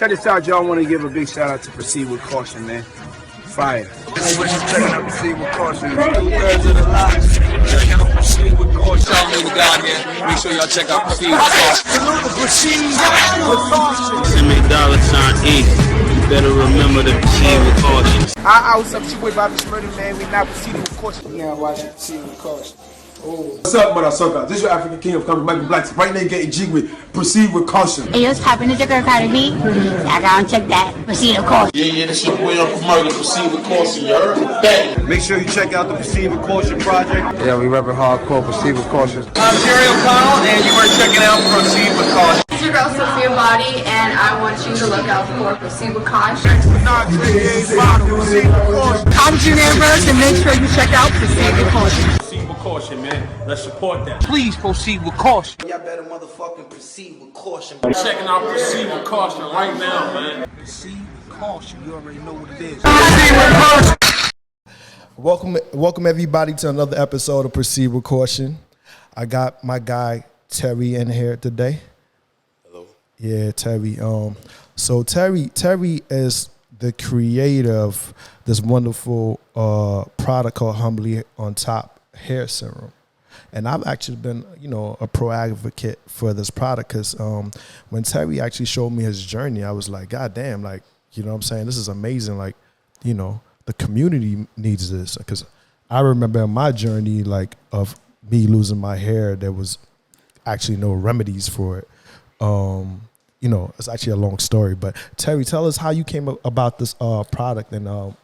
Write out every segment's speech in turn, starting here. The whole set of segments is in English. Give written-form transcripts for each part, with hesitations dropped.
Check this out, y'all. I want to give a big shout out to Proceed with Caution, man. Fire. Checking out Proceed with Caution. 2/3 of the lives. Check out Proceed with Caution. Y'all know we got here. Make sure y'all check out Proceed with Caution. Proceed with Caution. Send me $E. You better remember to proceed with caution. What's up? It's your boy Bobby Smurder, man. We now proceeding with caution. Yeah, watching Proceed with Caution. Oh. What's up, motherfucker? This is your African King of Comedy, Michael Black. Right now, getting G with Proceed with Caution. Hey, what's poppin'? It's your girl Cardi B. Y'all go and check that. Proceed with Caution. Yeah, this your boy Uncle Murder. Proceed with Caution. You heard? Bang. Make sure you check out the Proceed with Caution project. Yeah, we reppin' hardcore. Proceed with Caution. I'm Jerry O'Connell, and you are checking out Proceed with Caution. It's your girl Sophia Body, and I want you to look out for Proceed with Caution. Come to your neighbors and make sure you check out Proceed with Caution. Proceed with caution, man. Let's support that. Please proceed with caution. Y'all better motherfucking proceed with caution. Checking out Proceed with caution right now, man. Proceed with caution. You already know what it is. Welcome everybody to another episode of Proceed with Caution. I got my guy Terry in here today. Hello. Yeah, Terry. So Terry is the creator of this wonderful product called Humbly on Top hair serum. And I've actually been, a pro advocate for this product because when Terry actually showed me his journey, I was like, God damn, like, you know what I'm saying? This is amazing. Like, the community needs this because I remember in my journey, like, of me losing my hair, there was actually no remedies for it. It's actually a long story, but Terry, tell us how you came about this product and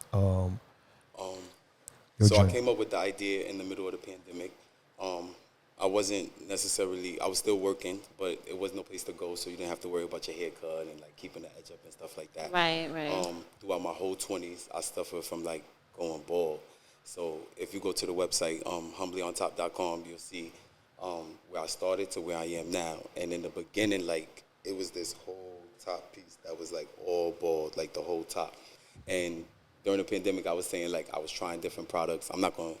So I came up with the idea in the middle of the pandemic. I was still working, but it was no place to go, so you didn't have to worry about your haircut and like keeping the edge up and stuff like that. Right. Throughout my whole 20s, I suffered from like going bald. So if you go to the website, humblyOnTop.com, you'll see where I started to where I am now. And in the beginning, like, it was this whole top piece that was like all bald, like the whole top. And during the pandemic, I was saying like I was trying different products. I'm not gonna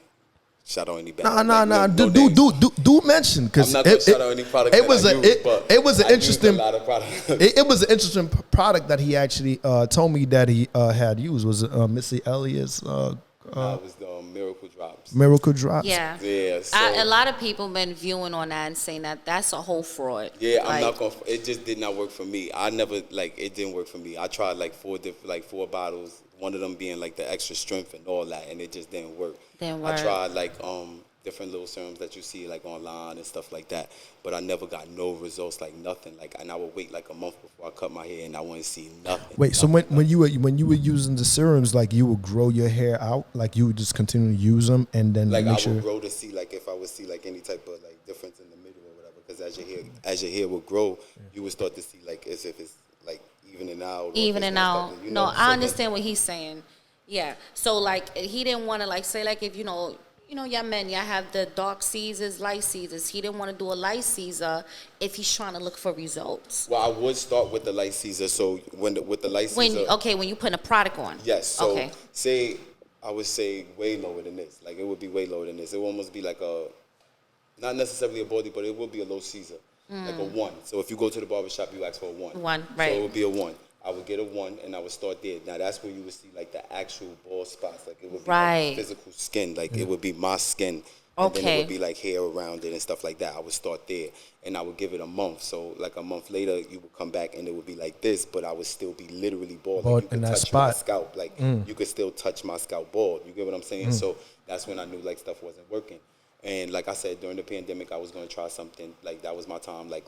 shout out any bad. Nah. Do mention because I'm not gonna shout out any product. It was an interesting product that he actually told me that he had used. Was it Missy Elliott's? It was the Miracle Drops. Miracle Drops. Yeah. So, a lot of people been viewing on that and saying that that's a whole fraud. Yeah, I'm not gonna. It just did not work for me. I never it didn't work for me. I tried like four bottles. One of them being like the extra strength and all that, and it just didn't work. I tried like different little serums that you see like online and stuff like that, but I never got no results, like nothing. Like, and I would wait like a month before I cut my hair, and I wouldn't see nothing. Wait, so when you were using the serums, like you would grow your hair out, like you would just continue to use them, and then like make I would grow to see like if I would see like any type of like difference in the middle or whatever. Because as your hair would grow, you would start to see like as if it's like evening out. No, I understand what he's saying. Yeah. So like he didn't want to like say like if y'all men, y'all have the dark Caesars, light Caesars. He didn't want to do a light Caesar if he's trying to look for results. Well, I would start with the light Caesar. So with the light Caesar. When you put a product on. Yes. So okay. I would say way lower than this. Like it would be way lower than this. It would almost be like not necessarily a body, but it would be a low Caesar. Like a 1. So if you go to the barbershop, you ask for a 1. 1, right. So it would be a 1. I would get a 1 and I would start there. Now that's where you would see like the actual bald spots. Like it would be like physical skin. Like it would be my skin. And then it would be like hair around it and stuff like that. I would start there and I would give it a month. So like a month later, you would come back and it would be like this, but I would still be literally bald. Like you could touch my scalp. Like you could still touch my scalp bald. You get what I'm saying? So that's when I knew like stuff wasn't working. And like I said, during the pandemic, I was going to try something. Like that was my time. Like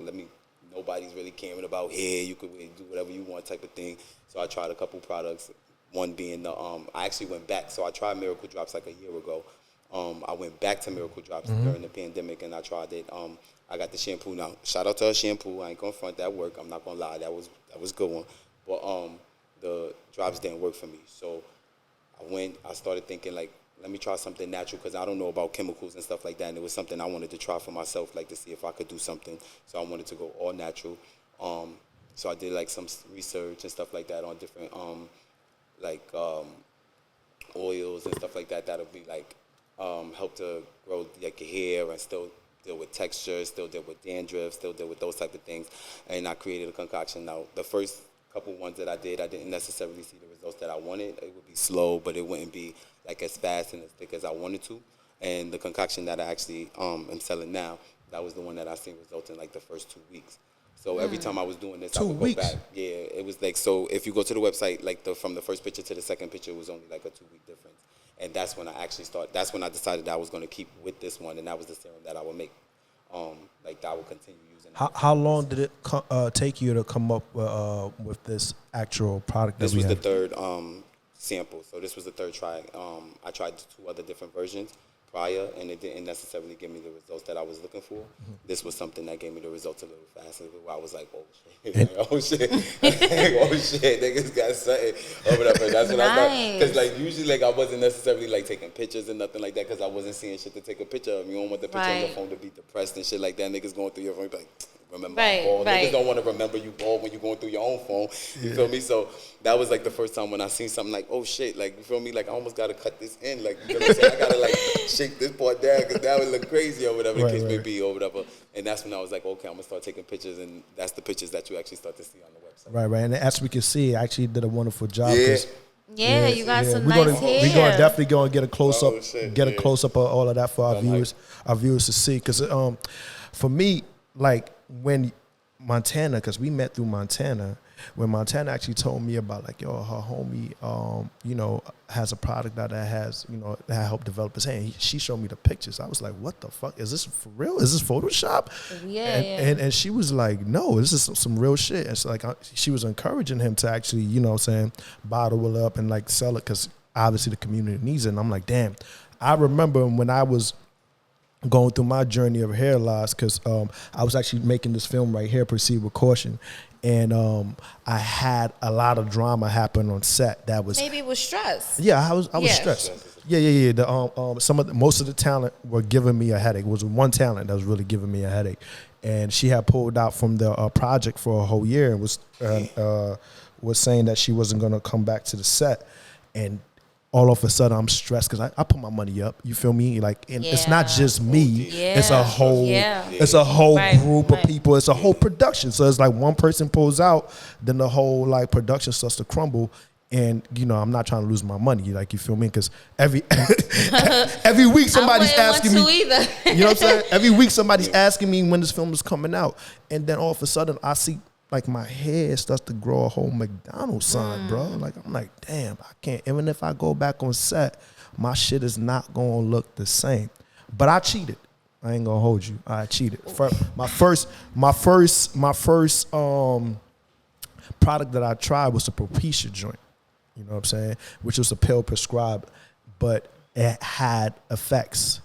nobody's really caring about hair. You could do whatever you want type of thing. So I tried a couple products. One being the I actually went back. So I tried Miracle Drops like a year ago. I went back to Miracle Drops during the pandemic and I tried it. I got the shampoo now. Shout out to her shampoo. I ain't gonna front that work. I'm not gonna lie. That was a good one. But the drops didn't work for me. So I started thinking like, let me try something natural because I don't know about chemicals and stuff like that. And it was something I wanted to try for myself, like to see if I could do something. So I wanted to go all natural. So I did like some research and stuff like that on different oils and stuff like that. That'll be like help to grow like your hair and still deal with texture, still deal with dandruff, still deal with those type of things. And I created a concoction. Now the first couple ones that I didn't necessarily see the results that I wanted. It would be slow, but it wouldn't be like as fast and as thick as I wanted to. And the concoction that I actually am selling now, that was the one that I seen results in like the first 2 weeks. So every time I was doing this, I would go back. Yeah, it was like, so if you go to the website, like from the first picture to the second picture, it was only like a 2-week difference. And that's when I actually that's when I decided that I was going to keep with this one, and that was the serum that I would make. Like that I would continue using. How long did it take you to come up with this actual product? This was the third sample, so this was the third try. I tried 2 other different versions prior, and it didn't necessarily give me the results that I was looking for. Mm-hmm. This was something that gave me the results a little faster, where I was like, oh shit, oh shit, oh shit, niggas got something or whatever. That's what I thought. Because like usually like I wasn't necessarily like taking pictures and nothing like that, because I wasn't seeing shit to take a picture of. You don't want the picture on your phone to be depressed and shit like that. Niggas going through your phone like, remember I'm bald. Niggas don't want to remember you bald when you're going through your own phone. You feel me? So that was like the first time when I seen something like, oh shit, like, you feel me? Like I almost got to cut this in. Like, you know what I'm saying? I got to like shake this part down because that would look crazy or whatever the case may be or whatever. And that's when I was like, okay, I'm going to start taking pictures, and that's the pictures that you actually start to see on the website. Right. And as we can see, I actually did a wonderful job. Yeah, you got some nice hair. We're gonna definitely go and get a close up, a close up of all of that for our viewers to see. Because for me, like when Montana, because we met through Montana, when Montana actually told me about like, yo, her homie, you know, has a product that has, you know, that helped develop his hand. She showed me the pictures. I was like, what the fuck? Is this for real? Is this Photoshop? And she was like, no, this is some real shit. And so like she was encouraging him to actually, you know what I'm saying, bottle it up and like sell it, because obviously the community needs it. And I'm like, damn. I remember when I was going through my journey of hair loss, because I was actually making this film right here, Proceed with Caution. And I had a lot of drama happen on set. That was maybe it was stress. Yeah, I was stressed. Yeah. Most of the talent were giving me a headache. It was one talent that was really giving me a headache, and she had pulled out from the project for a whole year and was saying that she wasn't going to come back to the set. And all of a sudden I'm stressed because I put my money up. You feel me? Like, and it's not just me. It's a whole, it's a whole group of people. It's a whole production. So it's like one person pulls out, then the whole like production starts to crumble. And you know, I'm not trying to lose my money. Like, you feel me? Because every week somebody's asking me. You know what I'm saying? Every week somebody's asking me when this film is coming out, and then all of a sudden I see, like, my hair starts to grow a whole McDonald's sign, bro. Like, I'm like, damn, I can't. Even if I go back on set, my shit is not gonna look the same. But I cheated. I ain't gonna hold you. I cheated. My first product that I tried was a Propecia joint. You know what I'm saying? Which was a pill prescribed, but it had effects.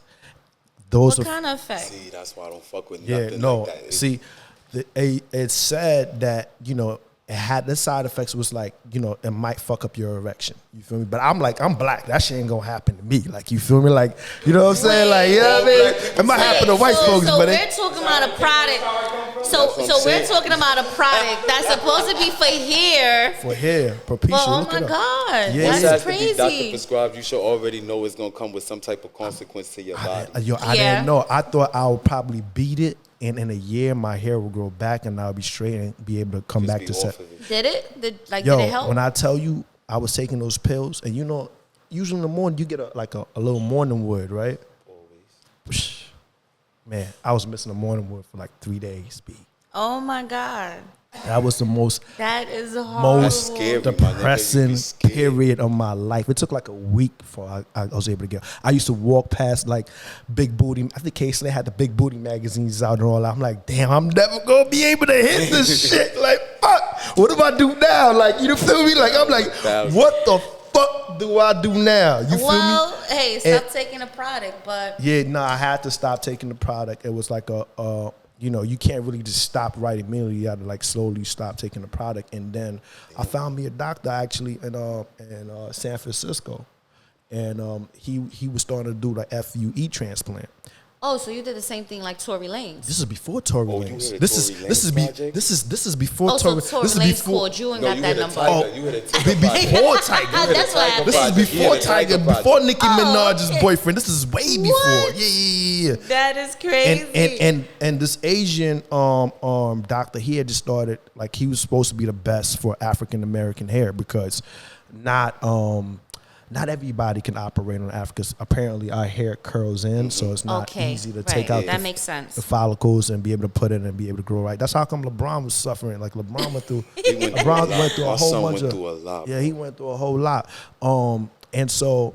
What kind of effects? See, that's why I don't fuck with nothing like that. See. It said that, you know, it had the side effects. Was like, you know, it might fuck up your erection. You feel me? But I'm like, I'm black. That shit ain't gonna happen to me. Like, you feel me? Like, you know what I'm saying? Like, you know what I mean? It might happen to white folks, so but we're talking about a product. So we're talking about a product that's supposed to be for hair. For hair, Propecia. Oh my God, yeah, that's crazy. Doctor prescribed. You should already know it's gonna come with some type of consequence to your body. I didn't know. I thought I would probably beat it. And in a year, my hair will grow back, and I'll be straight and be able to come back to set. Did it? Did it help? When I tell you, I was taking those pills, and you know, usually in the morning you get a little morning wood, right? Always. Man, I was missing a morning wood for like 3 days, B. Oh my God. That was the most depressing period of my life. It took like a week before I was able to get. I used to walk past like Big Booty. I think K-Slay had the Big Booty magazines out and all that. I'm like, damn, I'm never gonna be able to hit this shit. Like, fuck, what do I do now? Like, you feel me? Like, I'm like, what the fuck do I do now? You feel me? Well, hey, stop taking a product, but I had to stop taking the product. It was like you know, you can't really just stop right immediately. You have to like slowly stop taking the product. And then I found me a doctor actually in San Francisco, and he was starting to do the FUE transplant. Oh, so you did the same thing like Tory Lanez. This is before Tory Lanez. This is before Tory. Tory. So Tory Lanez called you and got that number. Before Tiger. That's what happened. This is before Tiger, before Nicki Minaj's boyfriend. This is way before. Yeah. Yeah. That is crazy. And this Asian doctor, he had just started, like, he was supposed to be the best for African American hair because not everybody can operate on Africa. Apparently, our hair curls in, so it's not easy to take out that makes sense. the follicles and be able to put it and be able to grow right. That's how come LeBron was suffering. Like, LeBron went through a whole bunch of. Yeah, he went through a whole lot. And so,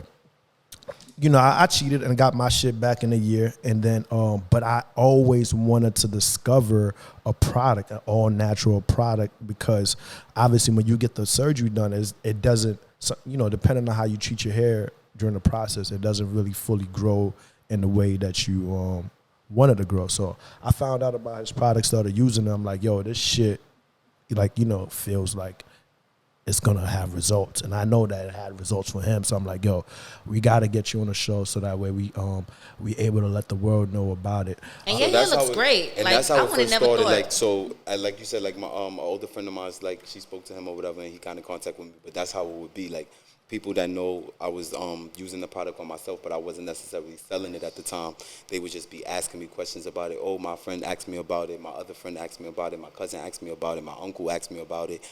you know, I cheated and got my shit back in a year, and then, but I always wanted to discover a product, an all natural product, because obviously when you get the surgery done, it doesn't. So, you know, depending on how you treat your hair during the process, it doesn't really fully grow in the way that you wanted to grow. So I found out about his product, started using them. Like, yo, this shit, like, you know, feels like it's gonna have results, and I know that it had results for him. So I'm like, yo, we gotta get you on the show so that way we able to let the world know about it. And your hair looks great. And like, that's how it first started. Thought. Like, so, like you said, like my older friend of mine's, like, she spoke to him or whatever, and he kind of contacted with me. But that's how it would be. Like, people that know I was using the product on myself, but I wasn't necessarily selling it at the time. They would just be asking me questions about it. Oh, my friend asked me about it. My other friend asked me about it. My cousin asked me about it. My uncle asked me about it.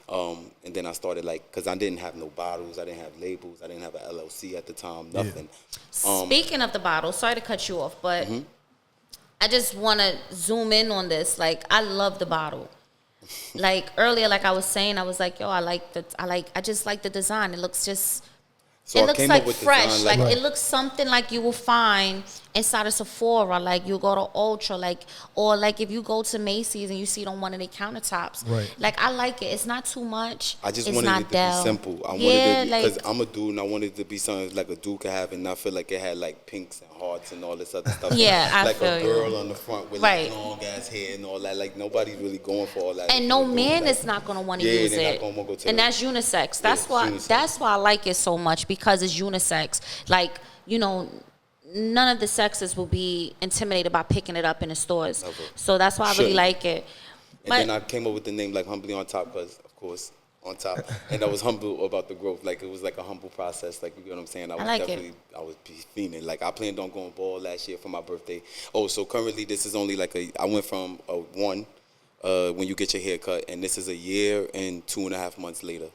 And then I started, like, because I didn't have no bottles. I didn't have labels. I didn't have an LLC at the time. Nothing. Yeah. Speaking of the bottle, sorry to cut you off, but I just want to zoom in on this. Like, I love the bottle. Like earlier, like I was saying, I was like, yo, I just like the design. It looks just, so it looks like fresh. Like, it looks something like you will find inside of Sephora. Like, you go to Ultra, like, or like if you go to Macy's and you see it on one of their countertops. Right. Like, I like it. It's not too much. I just it's wanted not it to be simple. I wanted it because I'm a dude, and I wanted it to be something like a dude could have, and I feel like it had like pinks and hearts and all this other stuff. Yeah, I like feel a girl on the front with right. like long ass hair and all that. Like, nobody's really going for all that. And no man is not gonna want to use it. And that's unisex. That's why. Unisex. That's why I like it so much, because it's unisex. Like, you know, none of the sexes will be intimidated by picking it up in the stores. Okay. So that's why I really like it. And then I came up with the name, like, Humbly on top, because, of course, on top. And I was humble about the growth. Like, it was like a humble process. Like, you get what I'm saying? I was fiending. Like, I planned on going bald last year for my birthday. Oh, so currently this is only like I went from a 1 when you get your hair cut, and this is a year and 2.5 months later.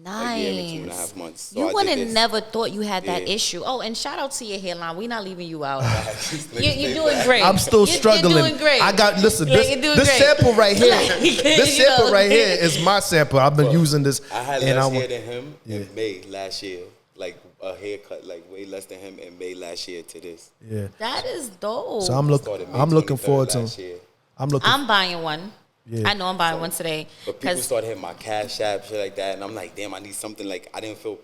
Nice. A year and 2.5 months. So you would have never thought you had that issue. Oh, and shout out to your hairline. We're not leaving you out. You're doing great. I'm still struggling. You're doing great. I got this sample right here. This sample right here is my sample. I've been using this. I had less hair than him in May last year. Like, a haircut, like, way less than him in May last year to this. Yeah. That is dope. So I'm looking forward to. I'm buying one. Yeah. I know I'm buying one today. But people started hitting my Cash App, shit like that, and I'm like, damn, I need something. Like, I didn't feel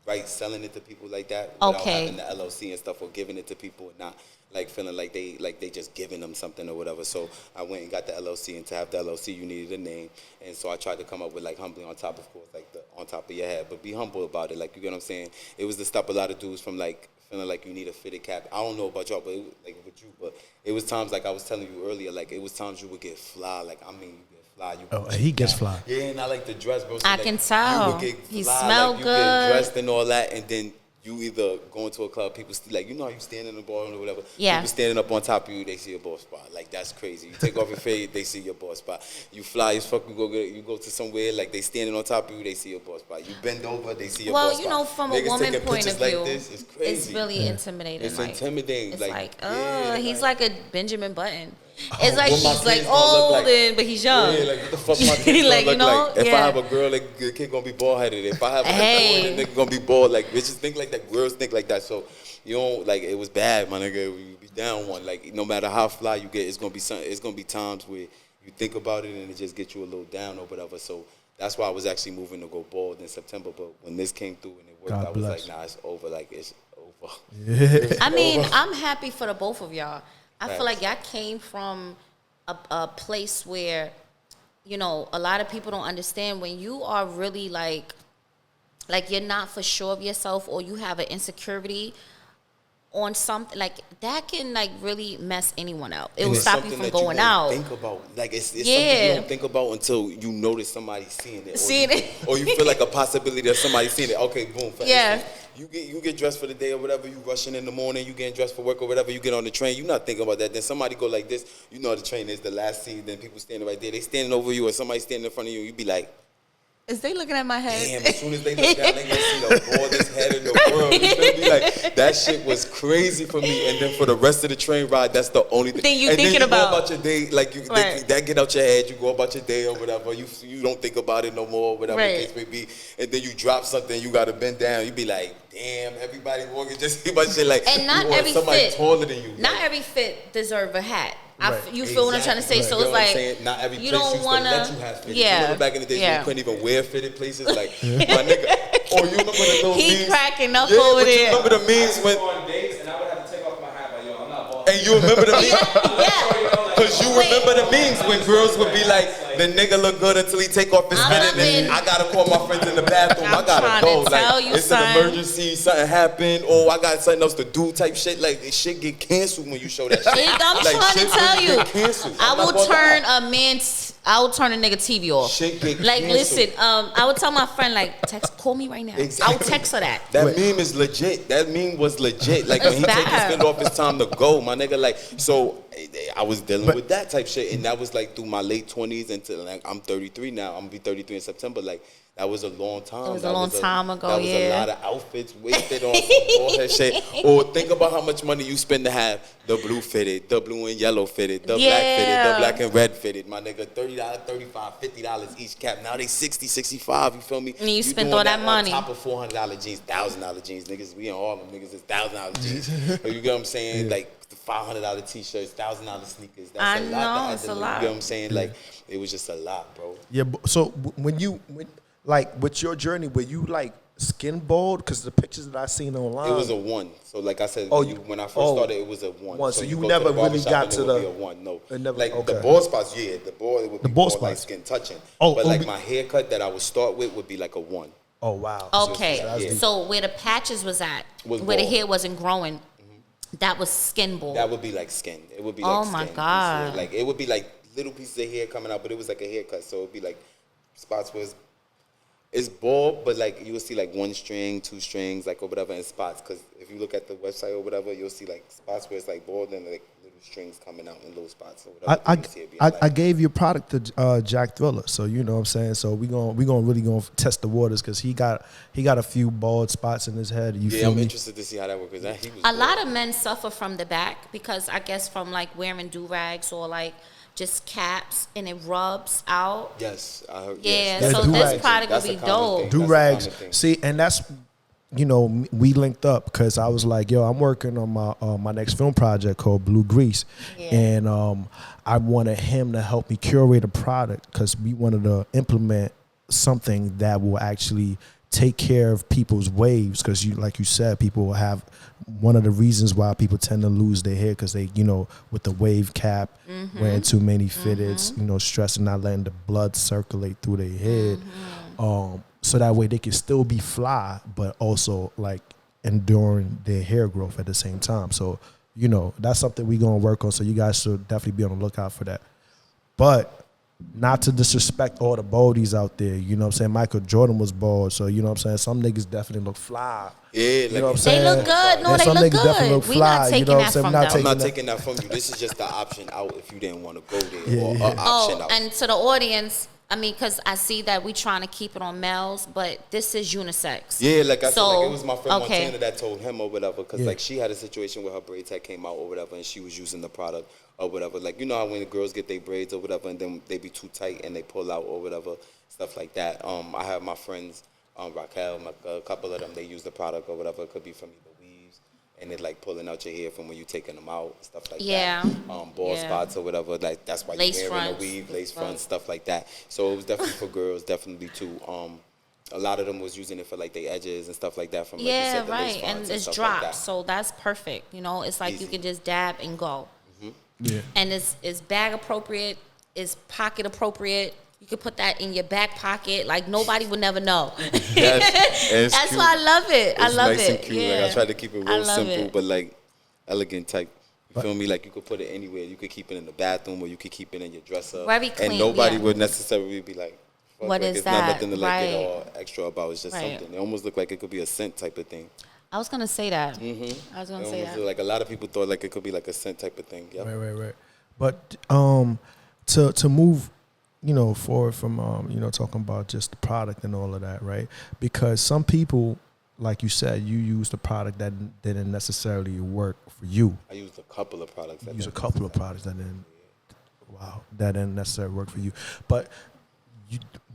right selling it to people like that without having the LLC and stuff, or giving it to people and not like feeling like they just giving them something or whatever. So I went and got the LLC, and to have the LLC, you needed a name, and so I tried to come up with like Humbly on top, of course, like the on top of your head, but be humble about it. Like, you get what I'm saying? It was to stop a lot of dudes from like feeling like you need a fitted cap. I don't know about y'all, but it was, like with you, but it was times, like I was telling you earlier, like it was times you would get fly. Like, I mean, you get fly. He gets fly. Yeah, and I like the dress, bro. So I like, can tell. You would get he fly, smell like, good. You get dressed and all that, and then you either go into a club, people like, you know how you stand in the bar or whatever. Yeah. People standing up on top of you, they see your ball spot. Like, that's crazy. You take off your fade, they see your ball spot. You fly as fuck, you go to somewhere, like they standing on top of you, they see your ball spot. You bend over, they see your ball spot. Well, you know, from a woman point of view, like this, it's crazy. It's really intimidating. It's intimidating. It's like, he's yeah, like a Benjamin Button. It's like he's like old, but he's young. Yeah, like, what the fuck my kids like, gonna look like? If yeah. I have a girl, like, the kid gonna be bald headed. If I have a boy, the nigga gonna be bald. Like, bitches think like that, girls think like that. So you don't, like, it was bad, my nigga. You be down one. Like, no matter how fly you get, it's gonna be times where you think about it and it just gets you a little down or whatever. So that's why I was actually moving to go bald in September. But when this came through and it worked, I was like, nah, it's over. Like, it's over. Yeah. I mean, I'm happy for the both of y'all. I feel like y'all came from a place where, you know, a lot of people don't understand when you are really like you're not for sure of yourself, or you have an insecurity on something, like that can like really mess anyone up. It will stop you from going out. Think about, like, it's something you don't think about until you notice somebody seeing it, or you feel like a possibility that somebody's seeing it. Okay, boom. Yeah. you get dressed for the day or whatever. You rushing in the morning. You getting dressed for work or whatever. You get on the train. You not thinking about that. Then somebody go like this. You know the train is the last seat. Then people standing right there. They standing over you or somebody standing in front of you. You be like, is they looking at my head? damn, as soon as they look down, they gonna see the baldest head in the world. You feel me? Like, that shit was crazy for me. And then for the rest of the train ride, that's the only thing. Then you and thinking then you about go about your day, like that get out your head. You go about your day or whatever. You don't think about it no more, whatever the case may be. And then you drop something, you gotta bend down. You be like, damn, everybody walking just see my shit like. And not every somebody fit, taller than you. not every fit deserve a hat. You feel what I'm trying to say? Right. So You it's know what I'm like saying? Not every you place don't used want to let you have fitted. Yeah, you remember back in the days when you couldn't even wear fitted places, like my nigga. Or you remember the little he memes? cracking up over there. You remember the memes when? On dates and I would have to take off my hat, like yo, I'm not bald. And you remember the memes? Yeah. Because you remember the memes when girls would be like, the nigga look good until he take off his fitted, and I gotta call my friends in the bathroom. I gotta go. Like it's an emergency, something happened, or I got something else to do type shit. Like this shit get canceled when you show that shit. I'm like, trying to tell you, I will turn a nigga TV off. Shit get like, canceled. listen, I would tell my friend, like, call me right now. Exactly. I would text her that. That meme is legit. That meme was legit. Like, when he spend off his time to go, my nigga, like, so I was dealing with that type shit, and that was, like, through my late 20s until, like, I'm 33 now. I'm going to be 33 in September. Like, that was a long time. It was a long time ago, That was a lot of outfits wasted on all that shit. Or think about how much money you spend to have the blue fitted, the blue and yellow fitted, the black fitted, the black and red fitted. My nigga, $30, $35, $50 each cap. Now they $60, $65, you feel me? And you spent all that money. On top of $400 jeans, $1,000 jeans. Niggas, we in Harlem, niggas is $1,000 jeans. You get what I'm saying? Like, $500 t-shirts, $1,000 sneakers. That's a lot. It's a lot. You get what I'm saying? Like, it was just a lot, bro. Yeah, so when like with your journey, were you like skin bald? Because the pictures that I seen online, it was a one. So like I said, when I first started, it was a one. So you never really got to the one. No, never, like the bald spots. Yeah, the bald it would be more like skin touching. But like my haircut that I would start with would be like a one. Oh wow. Okay, so where the patches was at, where the hair wasn't growing, that was skin bald. That would be like skin. It would be like skin. Oh my god. Like it would be like little pieces of hair coming out, but it was like a haircut. So it'd be like spots where it's bald, but like you will see like 1 string, 2 strings, like or whatever in spots. Because if you look at the website or whatever, you'll see like spots where it's like bald and like little strings coming out in little spots or whatever. I gave your product to Jack Thriller, so you know what I'm saying. So we gonna really test the waters because he got a few bald spots in his head. I'm interested to see how that works. A lot of men suffer from the back because I guess from like wearing do-rags or like just caps and it rubs out. Yes, I heard. Yeah, yes. so this product will be dope. Do-rags. See, and that's, you know, we linked up because I was like, yo, I'm working on my next film project called Blue Grease. Yeah. And I wanted him to help me curate a product because we wanted to implement something that will actually take care of people's waves because like you said, people will have one of the reasons why people tend to lose their hair because they, you know, with the wave cap, wearing too many fitteds, you know, stressing, not letting the blood circulate through their head. So that way they can still be fly, but also like enduring their hair growth at the same time. So, you know, that's something we're going to work on. So you guys should definitely be on the lookout for that. But not to disrespect all the baldies out there. You know what I'm saying? Michael Jordan was bald. So, you know what I'm saying? Some niggas definitely look fly. Yeah, you know what I'm saying? They look good. No, they look good. We're not taking that from them. I'm not taking that from you. This is just the option out if you didn't want to go there. Or option out. And to the audience, I mean, because I see that we're trying to keep it on males, but this is unisex. Yeah, like I said, like it was my friend Montana that told him or whatever, because like she had a situation where her braids had came out or whatever, and she was using the product or whatever. Like, you know how when the girls get their braids or whatever, and then they be too tight and they pull out or whatever, stuff like that. I have my friends, R.Kelly, a couple of them, they use the product or whatever. It could be from either weaves, and it like pulling out your hair from when you taking them out, stuff like that. Bald spots or whatever. Like that's why you're wearing a weave, lace fronts, stuff like that. So it was definitely for girls, definitely too. A lot of them was using it for like their edges and stuff like that. From like you said, the lace fronts and it's dropped, like so that's perfect. You know, it's like easy. You can just dab and go. Yeah, and it's bag appropriate, it's pocket appropriate. You could put that in your back pocket, like nobody would never know. Yes, that's why I love it. It's nice and cute. Like I try to keep it real simple, but like elegant type. You feel me? Like you could put it anywhere. You could keep it in the bathroom, or you could keep it in your dresser. Very clean. And nobody would necessarily be like, What is it's that? Not nothing to like Right. get all extra about. It's just something. It almost looked like it could be a scent type of thing. I was gonna say that. Mm-hmm. I was gonna It say almost that. looked like a lot of people thought like it could be like a scent type of thing. Yep. Right. But to move, forward from talking about just the product and all of that, right? Because some people, like you said, you used a product that didn't necessarily work for you. I used a couple of products. That didn't necessarily work for you. But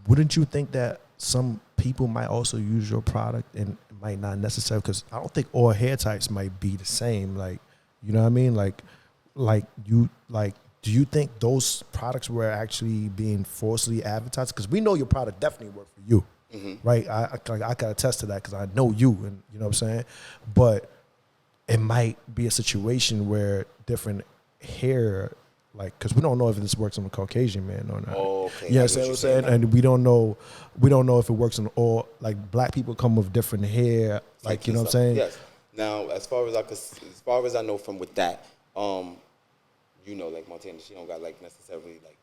wouldn't you think that some people might also use your product and it might not necessarily, because I don't think all hair types might be the same. Like, you know what I mean? Do you think those products were actually being falsely advertised? Because we know your product definitely worked for you, right? I can attest to that because I know you, and you know what I'm saying? But it might be a situation where different hair, like, because we don't know if this works on a Caucasian man or not. Oh, okay. Yeah, you know what I'm saying? And we don't know if it works on all, like, black people come with different hair, like, you know what I'm saying? Yes. Now, as far as I know from with that, like Montana, she don't got like necessarily like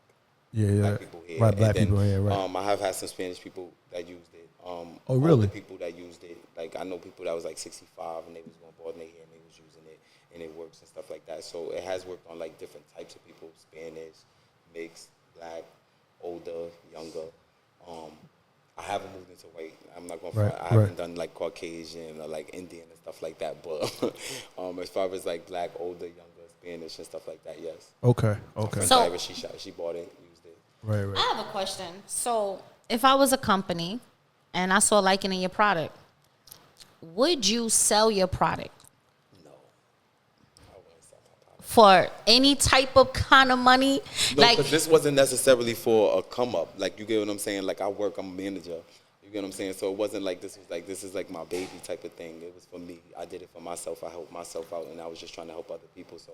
black people here. Right, black people here, right. I have had some Spanish people that used it. Oh, really? Older people that used it. Like, I know people that was like 65 and they was going bald in their hair and they was using it and it works and stuff like that. So it has worked on like different types of people: Spanish, mixed, black, older, younger. I haven't moved into white. I'm not going to. I haven't done like Caucasian or like Indian and stuff like that. But as far as like black, older, younger, Spanish and stuff like that, yes. Okay. So she bought it, used it. Right. I have a question. So if I was a company and I saw liking in your product, would you sell your product? No. I wouldn't sell my product. For any type of kind of money? No, because this wasn't necessarily for a come up. Like, you get what I'm saying? Like, I'm a manager. You get what I'm saying? So it wasn't like this is like my baby type of thing. It was for me. I did it for myself. I helped myself out, and I was just trying to help other people. So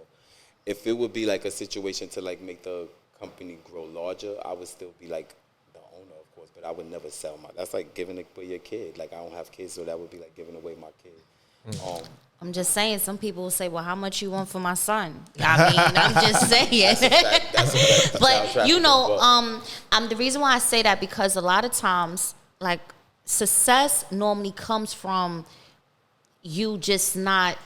if it would be like a situation to like make the company grow larger, I would still be like the owner, of course, but I would never sell that's like giving it for your kid. Like, I don't have kids, so that would be like giving away my kid. I'm just saying, some people will say, well, how much you want for my son? I mean, I'm just saying. That's a fact. But, the reason why I say that, because a lot of times, like, success normally comes from you just not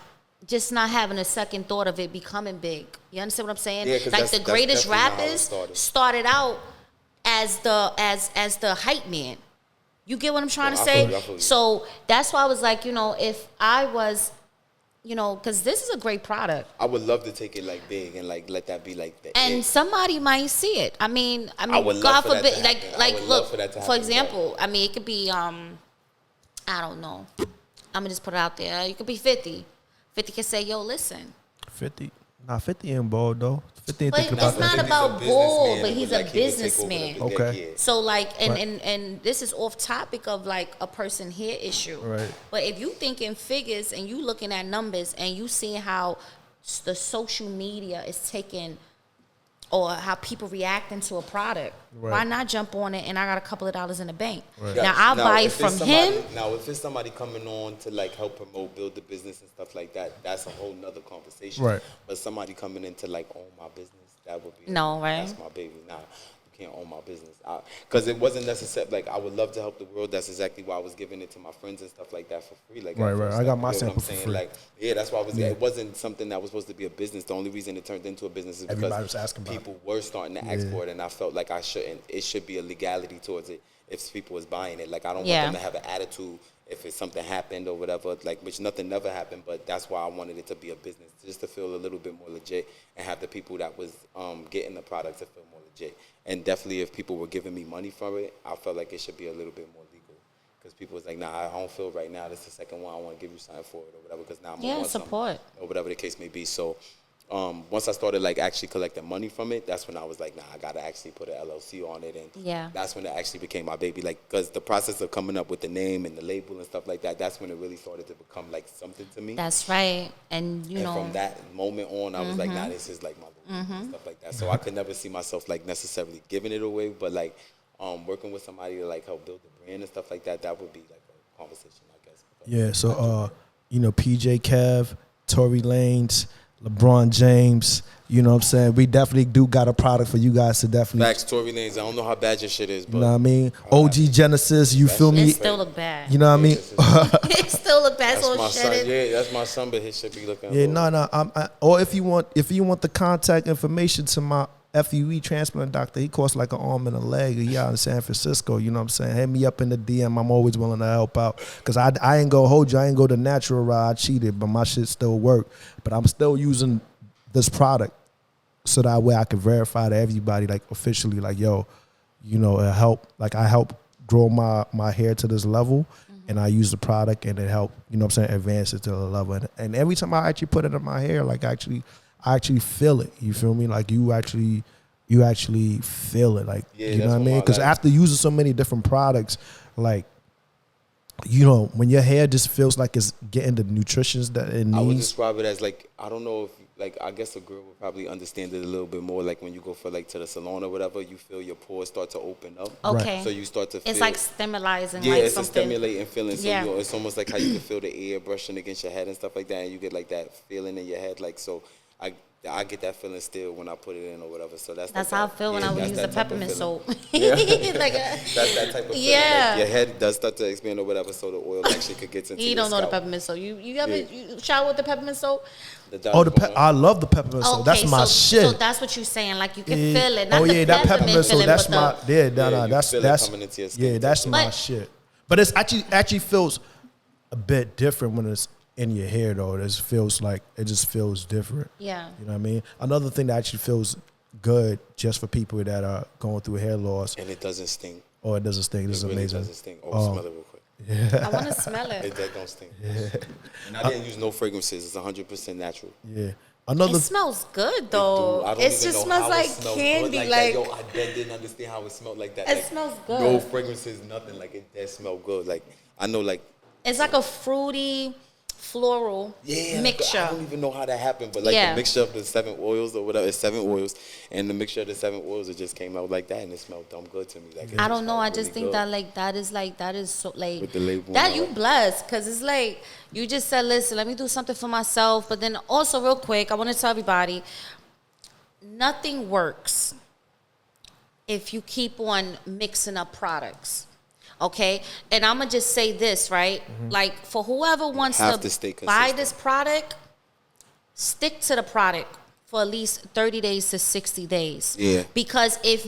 having a second thought of it becoming big. You understand what I'm saying? Yeah, like, the greatest rappers started out as the hype man. You get what I'm trying to say? I feel you. So that's why I was like, if I was, because this is a great product. I would love to take it like big and like let that be like the And end. somebody might see it. I mean, would God love for that forbid, to like, happen. I would look, love for that to for happen, example, I mean, it could be, I don't know. I'm gonna just put it out there. It could be 50. 50 can say, yo, listen. 50 ain't bald though. 50 ain't But thinking about it's not that. about bull, but he's a businessman. Okay. So like, and this is off topic of like a person hair issue. Right. But if you think in figures and you looking at numbers and you seeing how the social media is taking, or how people reacting to a product, why not jump on it? And I got a couple of dollars in the bank. Right. Now I'll buy it from him. Now, if it's somebody coming on to like help promote, build the business and stuff like that, that's a whole nother conversation. Right. But somebody coming in to like own my business, that would be No, right? That's my baby. Nah, you can't own my business. Because it wasn't necessary. Like, I would love to help the world. That's exactly why I was giving it to my friends and stuff like that for free. Like, Right. I got my you know sample what I'm for saying? free. Like, yeah, that's why I was. It wasn't something that was supposed to be a business. The only reason it turned into a business is Everybody was because asking about people were starting to ask for it, and I felt like I shouldn't. It should be a legality towards it if people was buying it. Like, I don't want them to have an attitude if it's something happened or whatever, like, which nothing never happened, but that's why I wanted it to be a business, just to feel a little bit more legit and have the people that was getting the product to feel more legit. And definitely if people were giving me money for it, I felt like it should be a little bit more legal. Because people was like, nah, I don't feel right now. This is the second one. I want to give you something for it or whatever, because now I'm going to want support. something, or whatever the case may be. So once I started like actually collecting money from it, that's when I was like, nah, I gotta actually put an LLC on it, and that's when it actually became my baby. Like, because the process of coming up with the name and the label and stuff like that, that's when it really started to become like something to me. That's right, and from that moment on, I was like, nah, this is like my baby and stuff like that. So I could never see myself like necessarily giving it away, but like working with somebody to like help build the brand and stuff like that, that would be like a conversation, I guess. Yeah. So PJ Kev, Tory Lanez. LeBron James. You know what I'm saying? We definitely do got a product for you guys to definitely. Facts, Tory Lanez. I don't know how bad your shit is, but you know what I mean? OG Genesis, you feel me? It still look bad. You know what I mean? It still look bad. that's So my son. shit. Yeah, that's my son, but his shit be looking. Yeah, no. Or if you want the contact information to my FUE transplant doctor, he costs like an arm and a leg. He out in San Francisco. You know what I'm saying? Hit me up in the DM. I'm always willing to help out. Cause I ain't gonna hold you. I ain't go the natural route. I cheated, but my shit still work. But I'm still using this product so that way I can verify to everybody, like officially, like, yo, you know, it help. Like I help grow my hair to this level, and I use the product, and it help, you know what I'm saying, advance it to the level. And every time I actually put it in my hair, like I actually feel it. You feel me? Like you actually feel it. Like, yeah, you know what I mean? Because after using so many different products, like, you know, when your hair just feels like it's getting the nutrition that it needs. I would describe it as like, I don't know if, like, I guess a girl would probably understand it a little bit more. Like when you go for like to the salon or whatever, you feel your pores start to open up. Okay. So you start to feel. It's like stimulating. Yeah, like it's something. a stimulating feeling. So Yeah. it's almost like how you can feel the air brushing against your head and stuff like that, and you get like that feeling in your head. Like, so I get that feeling still when I put it in or whatever. So that's That's like how that, I feel when I would use the that's that type of peppermint feeling. soap. Yeah. Like That's that type of feeling. Yeah. Like your head does start to expand or whatever, so the oil actually could get into you your don't know the scalp. peppermint soap. You ever you shower with the peppermint soap? I love the peppermint soap. That's my shit. So that's what you're saying. Like you can feel it. Not the that peppermint soap. feeling, That's but my that's coming into your skin. yeah, that's my shit. But it's actually feels a bit different when it's in your hair though. It just feels different. Yeah. You know what I mean? Another thing that actually feels good just for people that are going through hair loss. And it doesn't stink. Oh, it doesn't stink. This is It really amazing. doesn't stink. Oh, smell it real quick. I want to smell it. It don't stink. Yeah. And I didn't use no fragrances. It's 100% natural. Yeah. It smells good though. I don't It even just know smells how like it smelled candy. good Like that. Yo, I didn't understand how it smelled like that. it Like, smells good. no fragrances, nothing. Like it did smell good. Like I know, like it's like a fruity, floral mixture. I don't even know how that happened, but like the mixture of the 7 oils or whatever, it's 7 oils, and the mixture of the 7 oils, it just came out like that, and it smelled dumb good to me. Like I don't know. I just really think good. that is so like With the label that and all you that. blessed because it's like you just said, listen, let me do something for myself. But then also real quick, I want to tell everybody, nothing works if you keep on mixing up products. Okay, and I'm gonna just say this, right? Like for whoever wants to stay buy consistent. this product, stick to the product for at least 30 days to 60 days. Yeah. Because if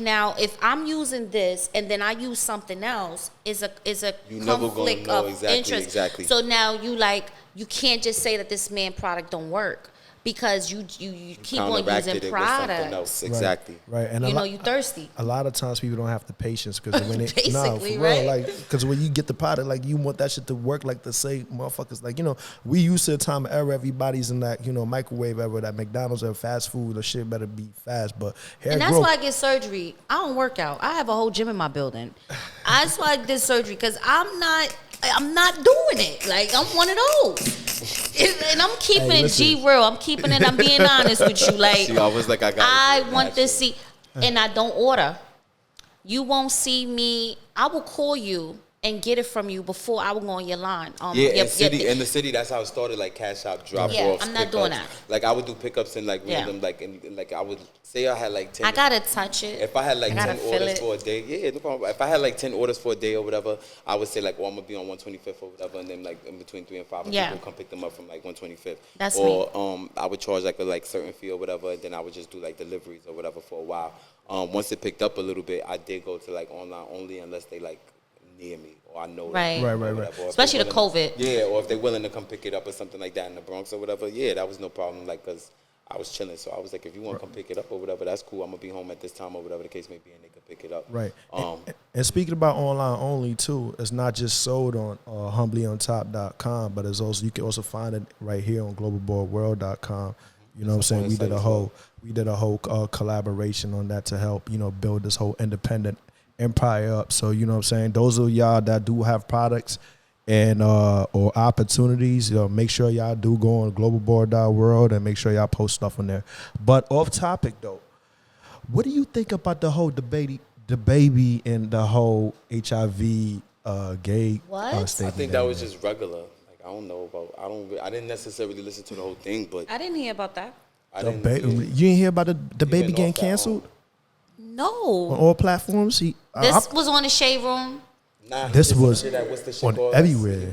I'm using this and then I use something else, is a You never gonna conflict know of exactly, interest. exactly. So now you can't just say that this man product don't work. Because you keep on counteracted using it with something products. else. Exactly. Right. And You thirsty. a lot of times people don't have the patience because when they Basically, for real, right? like because when you get the product, like you want that shit to work like the same motherfuckers. Like we used to a time era, everybody's in that microwave era, that McDonald's or fast food, the shit better be fast. But hair And that's growth, why I get surgery. I don't work out. I have a whole gym in my building. That's why I did surgery because I'm not doing it. Like I'm one of those. And I'm keeping it G real. I'm keeping it. I'm being honest with you. Like See, I was like, I want this seat, and I don't order. You won't see me. I will call you and get it from you before I will go on your line. In the city, that's how it started. Like cash out, drop offs. Yeah, I'm not doing that. Like I would do pickups and like random, like I would say I had like 10. I gotta touch it. If I had like 10 orders it. for a day, no problem. If I had like 10 orders for a day or whatever, I would say like, I'm gonna be on 125th or whatever, and then like in between 3 and 5, people come pick them up from like 125th. That's me. I would charge like a certain fee or whatever, and then I would just do like deliveries or whatever for a while. Once it picked up a little bit, I did go to like online only unless they like near me or I know Right. Especially the COVID. Yeah, or if they're willing to come pick it up or something like that in the Bronx or whatever. Yeah, that was no problem. Like, cause I was chilling, so I was like, if you want to come pick it up or whatever, that's cool. I'm gonna be home at this time or whatever the case may be, and they can pick it up. Right. And speaking about online only too, it's not just sold on humblyontop.com, but it's also you can also find it right here on globalboardworld.com. You know what I'm saying? We did a whole collaboration on that to help build this whole independent empire up. So you know what I'm saying? Those of y'all that do have products and or opportunities, make sure y'all do go on globalboard.world and make sure y'all post stuff on there. But off topic though, what do you think about the whole debate, the baby and the whole HIV gay statement? I think that was just regular. Like I don't know about. I didn't necessarily listen to the whole thing, but I didn't hear about that. You didn't hear about the baby getting canceled No. on all platforms? This was on the Shade Room. Nah, this was on everywhere.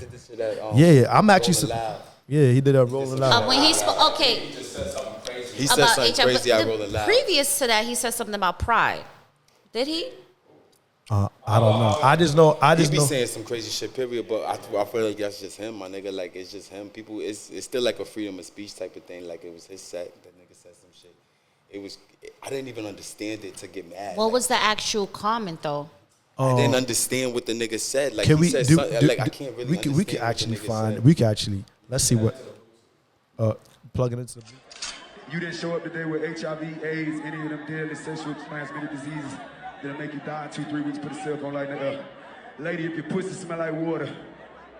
I'm actually. Yeah, he did that Rolling Loud. When he spoke, okay. He said something crazy at Rolling Loud. Previous to that, he said something about pride. Did he? I don't know. I just know. He be saying some crazy shit, period. But I feel like that's just him, my nigga. Like it's just him. People, it's still like a freedom of speech type of thing. Like it was his set. That nigga said some shit. I didn't even understand it to get mad. What was the actual comment though? I didn't understand what the nigga said. Like can he we said do, something, like I can't really. We can actually find. We can actually. Let's see what. Plug it into the. You didn't show up today with HIV, AIDS, any of them deadly sexually transmitted diseases that'll make you die in 2-3 weeks. Put a cell phone light in the air. Lady, if your pussy smell like water,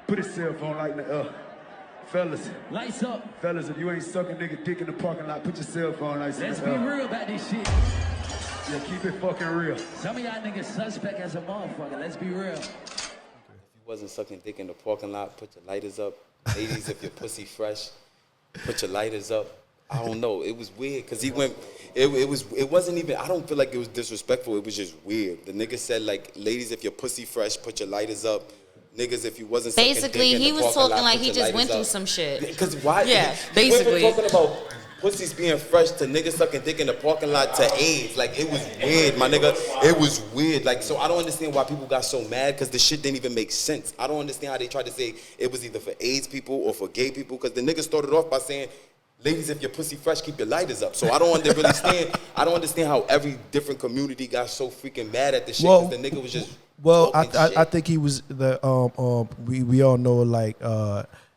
put a cell phone light in the air. Fellas, lights up. Fellas, if you ain't sucking nigga dick in the parking lot, put your cell phone lights in the air. Let's be real about this shit. Yeah, keep it fucking real. Some of y'all niggas suspect as a motherfucker. Let's be real. If you wasn't sucking dick in the parking lot, put your lighters up. Ladies, if your pussy fresh, put your lighters up. I don't know. It was weird because he went. It wasn't even. I don't feel like it was disrespectful. It was just weird. The nigga said like, ladies, if your pussy fresh, put your lighters up. Niggas, if you wasn't basically he was talking like he just went through some shit. Because why? Yeah, basically. We're talking about pussies being fresh to niggas sucking dick in the parking lot to AIDS. Like it was weird, my nigga. It was weird. Like so, I don't understand why people got so mad because the shit didn't even make sense. I don't understand how they tried to say it was either for AIDS people or for gay people because the nigga started off by saying, ladies, if your pussy fresh, keep your lighters up. So I don't understand. I don't understand how every different community got so freaking mad at the shit because the nigga was just. Well, I think he was the we all know like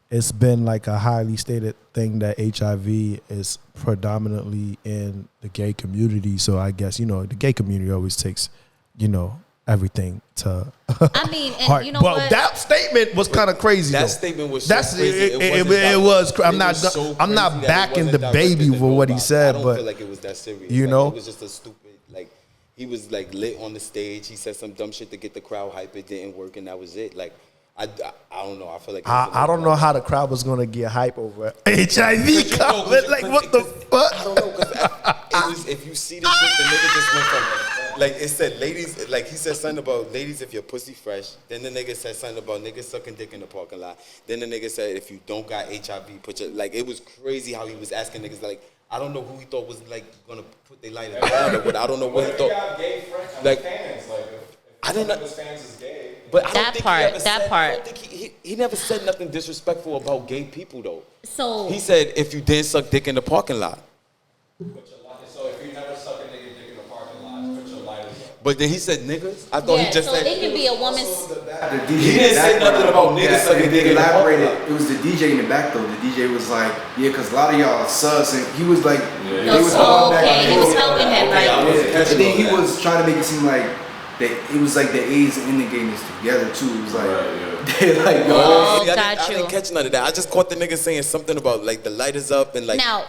it's been like a highly stated thing that HIV is predominantly in the gay community. So I guess the gay community always takes everything to. I mean, and heart. you know but what? that statement was kind of crazy. That though. statement was so crazy. It was. I'm not backing the baby for what he said, I don't but feel like it was that serious. You know, it was just a stupid like. He was like lit on the stage. He said some dumb shit to get the crowd hype. It didn't work, and that was it. Like, I don't know. I feel like I don't know how the crowd was gonna get hype over HIV comment. Like, what the fuck? I don't know because if you see the shit, the nigga just went from like it said ladies. Like he said something about ladies if your pussy fresh. Then the nigga said something about niggas sucking dick in the parking lot. Then the nigga said if you don't got HIV, put your like. It was crazy how he was asking niggas like. I don't know who he thought was like gonna put their lighter down or what. I don't know what he thought. Got gay friends, like fans, like if I didn't know his fans is gay. But I don't think I don't think he never said nothing disrespectful about gay people though. So he said if you didn't suck dick in the parking lot. So if you never suck a nigga dick in the parking lot, put your lighters up. But then he said niggas. I thought he just so said. it can be a woman's. He didn't say nothing about niggas sucking dick in the parking lot. It was the DJ in the back though. The DJ was like, yeah, because a lot of y'all sus, and he was like, He was helping him, like. And then he was trying to make it seem like that it was like the AIDS and the gayness together too. It was like, they're like, I didn't catch none of that. I just caught the nigga saying something about like the lighters up and like. Now,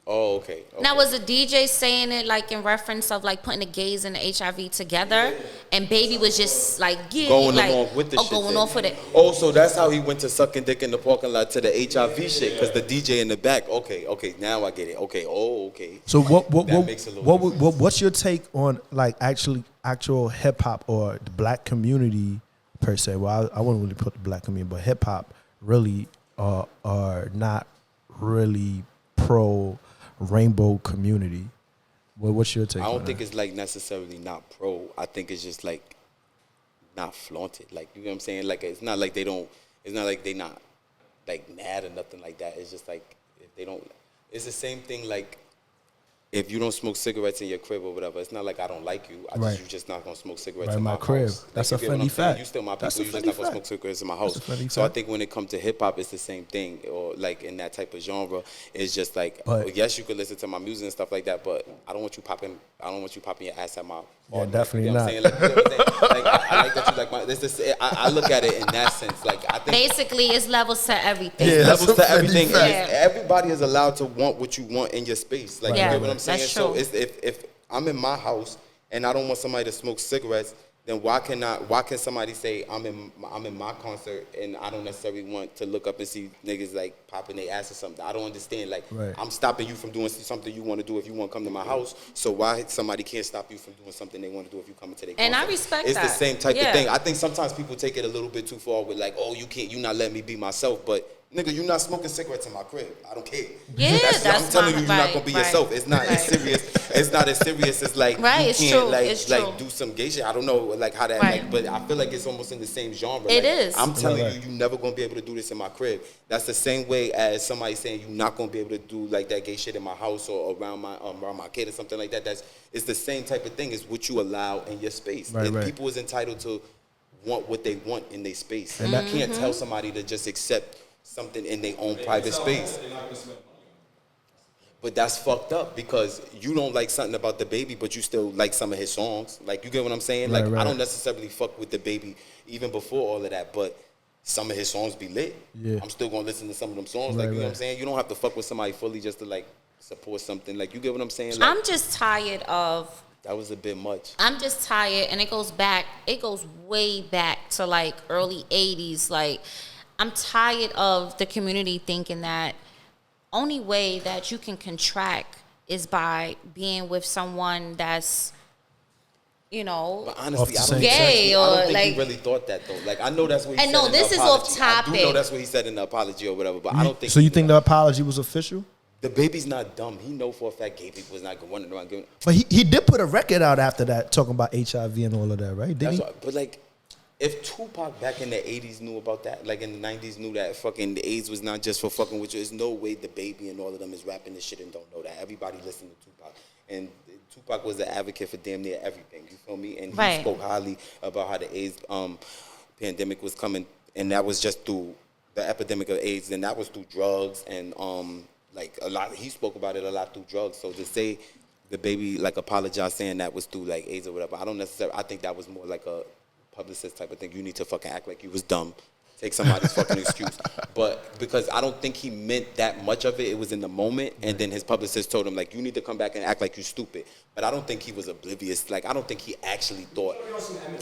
Oh, okay. Now, was the DJ saying it like in reference of like putting the gays and the HIV together, and Baby was just like going along with the shit. Going off with it. Oh, so that's how he went to sucking dick in the parking lot to the HIV shit because the DJ in the back. Okay, now I get it. Okay. So what's your take on like actual hip hop or the black community per se? Well, I wouldn't really put the black community, but hip hop really are not really pro rainbow community. What's your take? I don't think it's like necessarily not pro. I think it's just like not flaunted. Like you know what I'm saying? Like it's not like they don't. It's not like they not like mad or nothing like that. It's just like if they don't. It's the same thing like if you don't smoke cigarettes in your crib or whatever. It's not like I don't like you. You just not gonna smoke cigarettes in my crib. house. That's a funny fact. You still my people. You just not gonna smoke cigarettes in my house. So I think when it comes to hip hop, it's the same thing. Or like in that type of genre, it's just like yes, you could listen to my music and stuff like that, but I don't want you popping. I don't want you popping your ass at my. Yeah, definitely you know not. What I'm saying? Like I like that you like my. I look at it in that sense. Like I think basically it's levels to everything. Yeah, levels to everything. Everybody is allowed to want what you want in your space. Like you know what I'm saying? That's so true. if I'm in my house and I don't want somebody to smoke cigarettes, then why can somebody say I'm in my concert and I don't necessarily want to look up and see niggas like popping their ass or something? I don't understand. Like, I'm stopping you from doing something you want to do if you want to come to my house. So why somebody can't stop you from doing something they want to do if you come into their concert? And I respect that. It's the same type of thing. I think sometimes people take it a little bit too far with like, oh, you're not letting me be myself, but nigga, you're not smoking cigarettes in my crib. I don't care. Yeah, I'm telling you, you're not gonna be yourself. It's not as serious. It's not as serious as like you can't like do some gay shit. I don't know like how that like, but I feel like it's almost in the same genre. It like, is. I'm telling you, you're never gonna be able to do this in my crib. That's the same way as somebody saying you're not gonna be able to do like that gay shit in my house or around my kid or something like that. It's the same type of thing as what you allow in your space. And people is entitled to want what they want in their space. And you can't tell somebody to just accept something in their own private space. But that's fucked up because you don't like something about the baby, but you still like some of his songs. Like, you get what I'm saying? I don't necessarily fuck with the baby even before all of that, but some of his songs be lit. Yeah. I'm still gonna listen to some of them songs. Like, you know what I'm saying? You don't have to fuck with somebody fully just to like support something. Like, you get what I'm saying? Like, I'm just tired of. That was a bit much. I'm just tired, and it goes way back to like early 80s. Like, I'm tired of the community thinking that only way that you can contract is by being with someone that's, you know, but honestly, I don't think he really thought that though. Like, I know that's what he said. And no, this is off topic. I do know that's what he said in the apology or whatever, but I don't think. So you think the apology was official? The baby's not dumb. He know for a fact gay people was not running around giving. But he did put a record out after that talking about HIV and all of that, right? Didn't he? But like, if Tupac back in the 80s knew about that, like in the 90s knew that fucking the AIDS was not just for fucking with you, there's no way the baby and all of them is rapping this shit and don't know that. Everybody listened to Tupac. And Tupac was an advocate for damn near everything, you feel me? And he spoke highly about how the AIDS pandemic was coming, and that was just through the epidemic of AIDS, and that was through drugs, and like a lot, he spoke about it a lot through drugs. So to say the baby like apologized saying that was through like AIDS or whatever, I think that was more like a publicist type of thing. You need to fucking act like you was dumb. Take somebody's fucking excuse. But because I don't think he meant that much of it, it was in the moment, and then his publicist told him, like, you need to come back and act like you stupid. But I don't think he was oblivious. Like, I don't think he actually thought.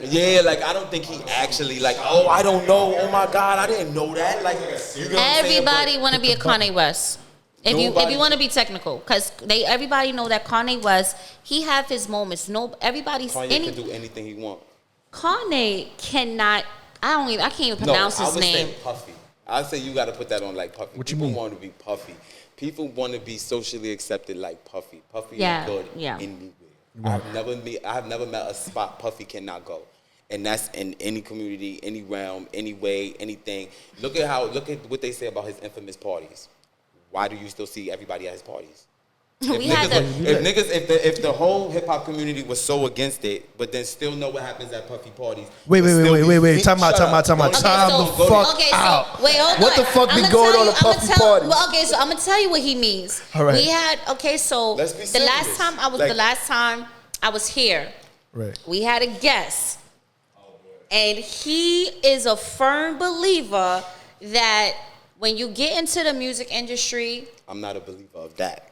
Yeah, like, I don't think he actually, like, oh, I don't know. Oh, my God, I didn't know that. Like, you know everybody want to be a Kanye West. If you want to be technical, because everybody know that Kanye West, he have his moments. Kanye can do anything he want. Kanye cannot. I can't even pronounce his name. Say Puffy. I say you got to put that on like Puffy. What you mean? People want to be Puffy. People want to be socially accepted like Puffy. Puffy is good anywhere. Right. I've never met a spot Puffy cannot go, and that's in any community, any realm, any way, anything. Look at what they say about his infamous parties. Why do you still see everybody at his parties? If the whole hip hop community was so against it, but then still know what happens at Puffy parties. Wait. Time out. Time the fuck out. Wait, hold on. What the fuck be going on at Puffy parties? Well, okay, so I'm gonna tell you what he means. All right. The last time I was here, right, we had a guest, and he is a firm believer that when you get into the music industry, I'm not a believer of that.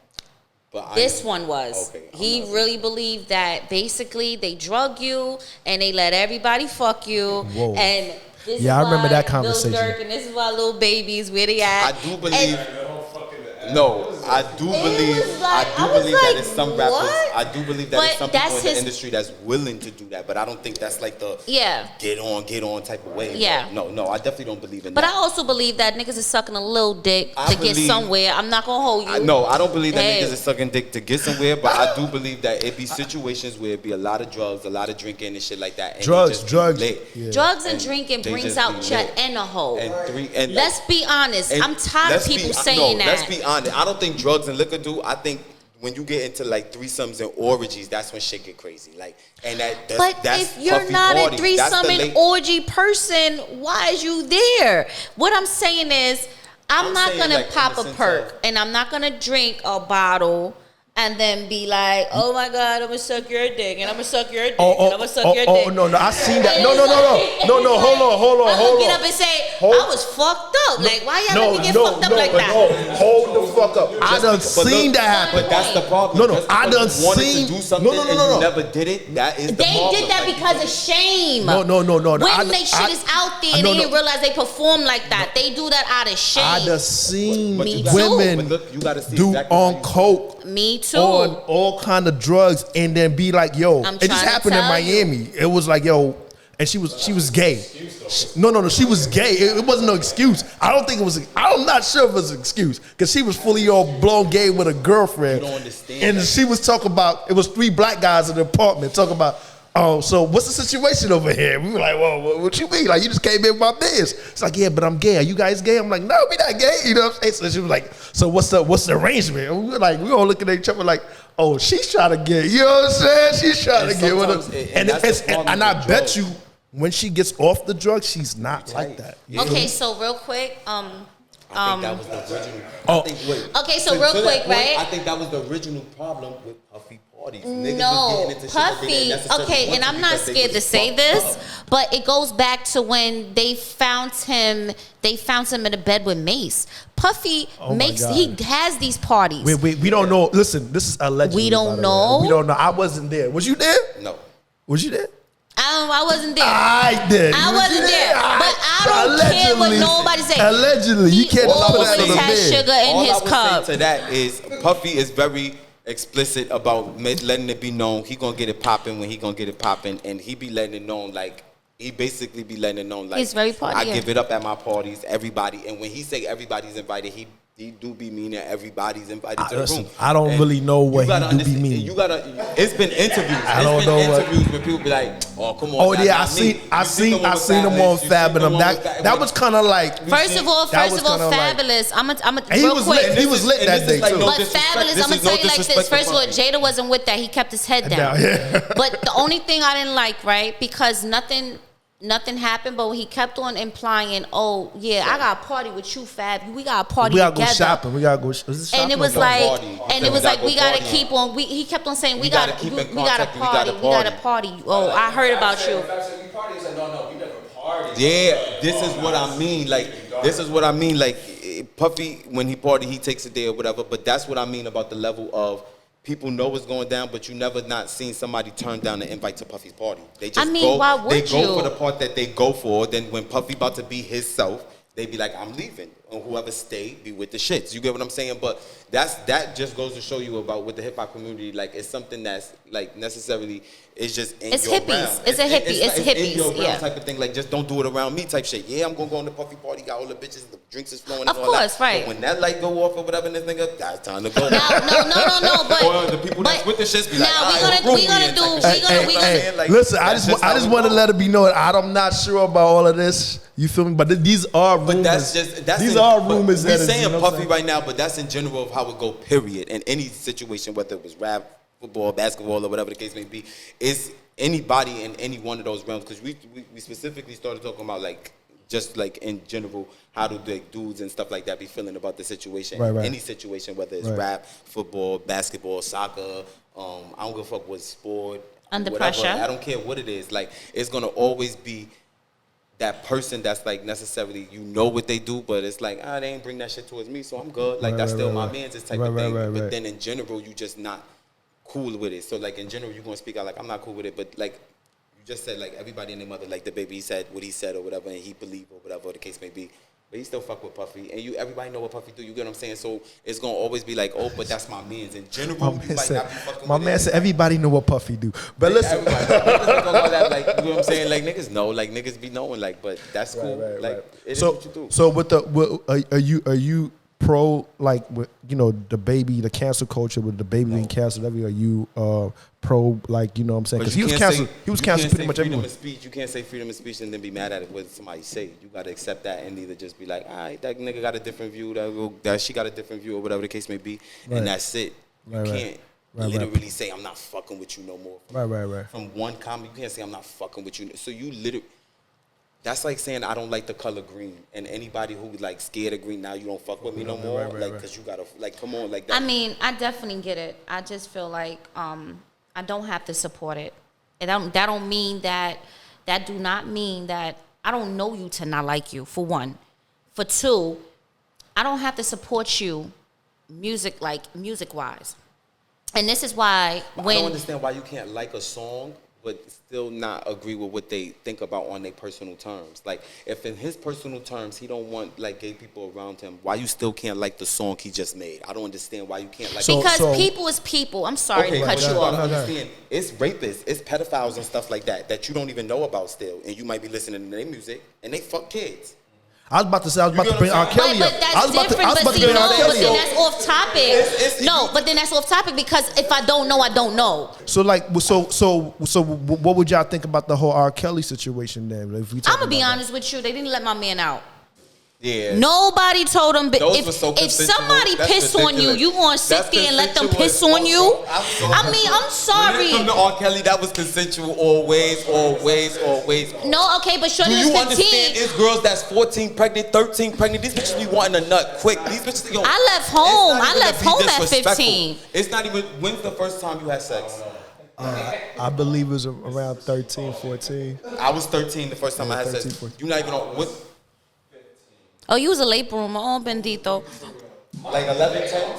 But this one was. Okay, he really believed that basically they drug you and they let everybody fuck you. Whoa. And this I remember that conversation. Lil Durk, and this is why little babies, where they at? I do believe. I do believe that it's some rappers. I do believe that it's some people in the industry that's willing to do that. But I don't think that's like the get on type of way. Yeah. No, I definitely don't believe in that. But I also believe that niggas is sucking a little dick to get somewhere. I'm not gonna hold you. No, I don't believe that niggas is sucking dick to get somewhere. But I do believe that it be situations where it be a lot of drugs, a lot of drinking and shit like that. And drugs. Yeah. Drugs and drinking brings out your inner hole. And let's be honest. I'm tired of people saying that. Let's be honest. I don't think drugs and liquor do. I think when you get into like threesomes and orgies, that's when shit get crazy. Like, and that's if you're not a threesome and orgy person, why is you there? What I'm saying is, I'm not gonna pop a perk and I'm not gonna drink a bottle and then be like, oh my God, I'm gonna suck your dick, and I'm gonna suck your dick, and I'm gonna suck your dick. Oh, no, I seen that. No, hold on. I'm gonna get up and say, I was fucked up. Like, why y'all let me get fucked up like that? Hold the fuck up. I done seen that happen. But that's the problem. No, I done to seen. do something and you never did it. That is the problem. They did that because of shame. No. When they shit is out there, they didn't realize they perform like that. They do that out of shame. I done seen women do on coke. Me too. On all kind of drugs, and then be like, yo, it just happened in Miami. It was like, yo, and she was gay. No, she was gay. It wasn't no excuse. I don't think it was. I'm not sure if it was an excuse because she was fully all blown gay with a girlfriend. You don't understand. And she was talking about, it was 3 black guys in the apartment talking about, oh, so what's the situation over here? We were like, well, what you mean? Like, you just came in with my biz. It's like, yeah, but I'm gay. Are you guys gay? I'm like, no, we not gay. You know what I'm saying? So she was like, so what's the arrangement? And we were all looking at each other like, oh, she's trying to get, you know what I'm saying? She's trying to get with him. And I bet you, when she gets off the drugs, she's not like that. Okay, so real quick, I think that was the original. Okay, so real quick, right? I think that was the original problem with Puffy parties. No, Puffy. Okay, and I'm not scared to say this, but it goes back to when they found him. They found him in a bed with Mace. Puffy he has these parties. We don't know. Listen, this is allegedly. We don't know. We don't know. I wasn't there. Was you there? No. Was you there? I wasn't there. I did. I wasn't there. But I don't care what nobody say. Allegedly, you can't put that on the has sugar in All his I would cup. say to that is Puffy is very explicit about letting it be known he gonna get it popping when he gonna get it popping, and he be letting it known like he basically be letting it known like he's very I give it up at my parties, everybody, and when he say everybody's invited, he do be meaning everybody's invited to the room. I don't really know what he do be meaning. You gotta. It's been interviews. Interviews where people be like, "Oh, come on." Oh yeah, I seen him on Fab, and that was kind of like. First of all, Fabulous. I'm a real quick. He was lit that day too. But Fabulous, I'm gonna tell you like this. First of all, Jada wasn't with that. He kept his head down. But the only thing I didn't like, right, because nothing happened, but he kept on implying, oh yeah, I got a party with you, Fab. We got a party together. We gotta go shopping. We gotta go shopping. And it was like, we gotta keep on. He kept on saying, we got a party. Oh, I heard about you. Yeah, this is what I mean. Like Puffy, when he party, he takes it there or whatever. But that's what I mean about the level of. People know what's going down, but you never not seen somebody turn down an invite to Puffy's party. They just why would they go for the part that they go for. Then when Puffy about to be his self, they be like, I'm leaving. And whoever stay, be with the shits. You get what I'm saying? But that just goes to show you about with the hip hop community, like it's something that's like necessarily it's just in your hippies. realm. It's hippies. In your realm type of thing. Like just don't do it around me type shit. Yeah, I'm gonna go on the Puffy party, got all the bitches, the drinks is flowing. Of course, right. But when that light go off or whatever, this nigga, that's time to go. No. But or the people that's with the shits be like, listen, I just want to let it be known. I'm not sure about all of this. You feel me? But these are rumors. But these are rumors. We're saying Puffy right now, but that's in general of how it go. Period. In any situation, whether it was rap, football, basketball, or whatever the case may be, is anybody in any one of those realms. Because we specifically started talking about like just like in general, how do the dudes and stuff like that be feeling about the situation? Right. Any situation, whether it's rap, football, basketball, soccer. I don't give a fuck what sport. Under whatever. pressure. I don't care what it is. Like it's gonna always be that person that's like necessarily you know what they do, but it's like they ain't bring that shit towards me, so I'm good. Like that's still my man's this type of thing. But then in general, you just not cool with it. So like in general, you gonna speak out like I'm not cool with it, but like you just said like everybody and their mother, like the baby he said what he said or whatever, and he believed or whatever the case may be. But he still fuck with Puffy, and everybody know what Puffy do. You get what I'm saying? So it's gonna always be like, oh, but that's my man's. In general, my man said everybody know what Puffy do. But listen, like, you know what I'm saying? Like niggas know, like niggas be knowing, like, but that's cool. It is what you do. So are you pro like with the baby, the cancel culture with the baby being canceled? Are you pro like what I'm saying? Because he was canceled. He was canceled pretty much everywhere. You can't say freedom of speech and then be mad at it what somebody say. You gotta accept that and either just be like, all right, that nigga got a different view, that she got a different view or whatever the case may be, and that's it. You can't literally say I'm not fucking with you no more. Right. From one comment, you can't say I'm not fucking with you. So you literally. That's like saying I don't like the color green, and anybody who like scared of green now you don't fuck with me no more, like because you gotta like come on like that. I mean, I definitely get it. I just feel like I don't have to support it, and that don't mean that do not mean that I don't know you to not like you. For one, for two, I don't have to support you, music wise, and this is why I don't understand why you can't like a song but still not agree with what they think about on their personal terms. Like, if in his personal terms he don't want like gay people around him, why you still can't like the song he just made? I don't understand why you can't like. Because people is people. I'm sorry to cut you off. I understand. It's rapists, it's pedophiles and stuff like that you don't even know about still, and you might be listening to their music and they fuck kids. I was about to bring R.Kelly up. But that's different. But see, no, but then that's off topic. No, but then that's off topic because if I don't know, I don't know. So like, so what would y'all think about the whole R. Kelly situation then? If we I'm gonna be honest with you, they didn't let my man out. Yeah. Nobody told him. If somebody pissed on you, you gonna sit there and let them piss on you? I mean, I'm sorry. When it come to R. Kelly, that was consensual always. No, okay, but shorty was 15. Do you understand? It's girls that's 14 pregnant, 13 pregnant. These bitches be wanting a nut quick. These bitches. Yo, I left home at 15. It's not even. When's the first time you had sex? I believe it was around 13, 14. I was 13 the first time I had sex. 14. You not even on what? Oh, you was a late bloomer. Oh, bendito. Like 11, 10?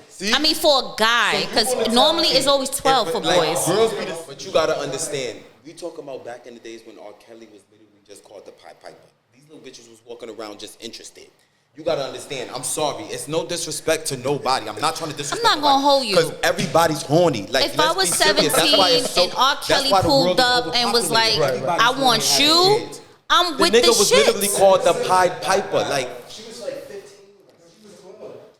See? I mean, for a guy, because normally it's always 12 for boys. Girls be this, but you gotta understand. We talking about back in the days when R. Kelly was literally just called the Pied Piper. These little bitches was walking around just interested. You gotta understand. I'm sorry. It's no disrespect to nobody. I'm not trying to disrespect. I'm not gonna hold you. Because everybody's horny. Like, if I was 17 and R. Kelly pulled up and was like, I want you. I'm with the shit. The nigga was literally called the Pied Piper. Like, she was like 15.